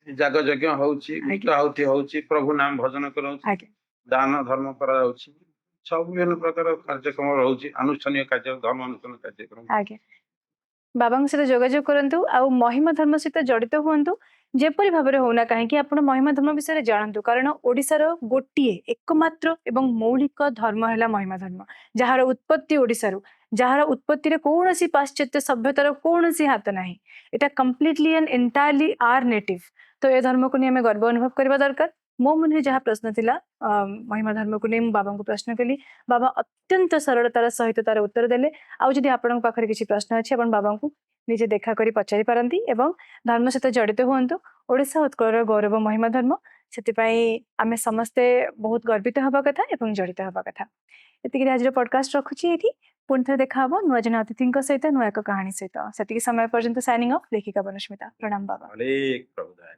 ଯାଗ ଯଜ୍ଞ ହଉଛି, ଗୁପ୍ତ ଆହୁତି ହଉଛି, ପ୍ରଭୁ ନାମ ଭଜନ କରାଉଛି, ଆଜ୍ଞା ଦାନ ଧର୍ମ କରାଯାଉଛି, ସବୁ ବିଭିନ୍ନ ପ୍ରକାର କାର୍ଯ୍ୟକ୍ରମ ରହୁଛି, ଆନୁଷ୍ଠାନିକ କାର୍ଯ୍ୟ ଧର୍ମ ଅନୁଷ୍ଠାନ କାର୍ଯ୍ୟକ୍ରମ। ଆଜ୍ଞା ବାବାଙ୍କ ସହିତ ଯୋଗାଯୋଗ କରନ୍ତୁ ଆଉ ମହିମା ଧର୍ମ ସହିତ ଜଡିତ ହୁଅନ୍ତୁ, ଯେପରି ଭାବରେ ହଉନା କାହିଁକି ଆପଣ ମହିମା ଧର୍ମ ବିଷୟରେ ଜାଣନ୍ତୁ, କାରଣ ଓଡିଶାର ଗୋଟିଏ ଏକମାତ୍ର ଏବଂ ମୌଳିକ ଧର୍ମ ହେଲା ମହିମା ଧର୍ମ, ଯାହାର ଉତ୍ପତ୍ତି ଓଡିଶାରୁ, ଯାହାର ଉତ୍ପତ୍ତିରେ କୌଣସି ପାଶ୍ଚାତ୍ୟ ସଭ୍ୟତାର କୌଣସି ହାତ ନାହିଁ। ଏଟା କମ୍ପ୍ଲିଟଲି ଆଣ୍ଡ ଏଣ୍ଟାୟାରଲି ଆର ନେଟିଭ। ତ ଏ ଧର୍ମକୁ ନେଇ ଆମେ ଗର୍ବ ଅନୁଭବ କରିବା ଦରକାର। ମୋ ମନରେ ଯାହା ପ୍ରଶ୍ନ ଥିଲା ମହିମା ଧର୍ମକୁ ନେଇ ମୁଁ ବାବାଙ୍କୁ ପ୍ରଶ୍ନ କଲି, ବାବା ଅତ୍ୟନ୍ତ ସରଳତାର ସହିତ ତାର ଉତ୍ତର ଦେଲେ। ଆଉ ଯଦି ଆପଣଙ୍କ ପାଖରେ କିଛି ପ୍ରଶ୍ନ ଅଛି ଆପଣ ବାବାଙ୍କୁ ନିଜେ ଦେଖା କରି ପଚାରି ପାରନ୍ତି ଏବଂ ଧର୍ମ ସହିତ ଜଡିତ ହୁଅନ୍ତୁ। ଓଡିଶା ଉତ୍କଳର ଗୌରବ ମହିମା ଧର୍ମ, ସେଥିପାଇଁ ଆମେ ସମସ୍ତେ ବହୁତ ଗର୍ବିତ ହେବା କଥା ଏବଂ ଜଡିତ ହେବା କଥା। ଏତିକି ଆଜିର ପଡକାଷ୍ଟ ରଖୁଛି ଏଇଠି, ପୁଣି ଥରେ ଦେଖା ହବ ନୂଆ ଜଣେ ଅତିଥିଙ୍କ ସହିତ ନୂଆ ଏକ କାହାଣୀ ସହିତ। ସେତିକି ସମୟ ପର୍ଯ୍ୟନ୍ତ ସାଇନିଂ ଅଫ୍, ଲେଖିକା ବନସ୍ମିତା। ପ୍ରଣାମ ବାବା। ଅନେକ ପ୍ରଭୁଦାୟ।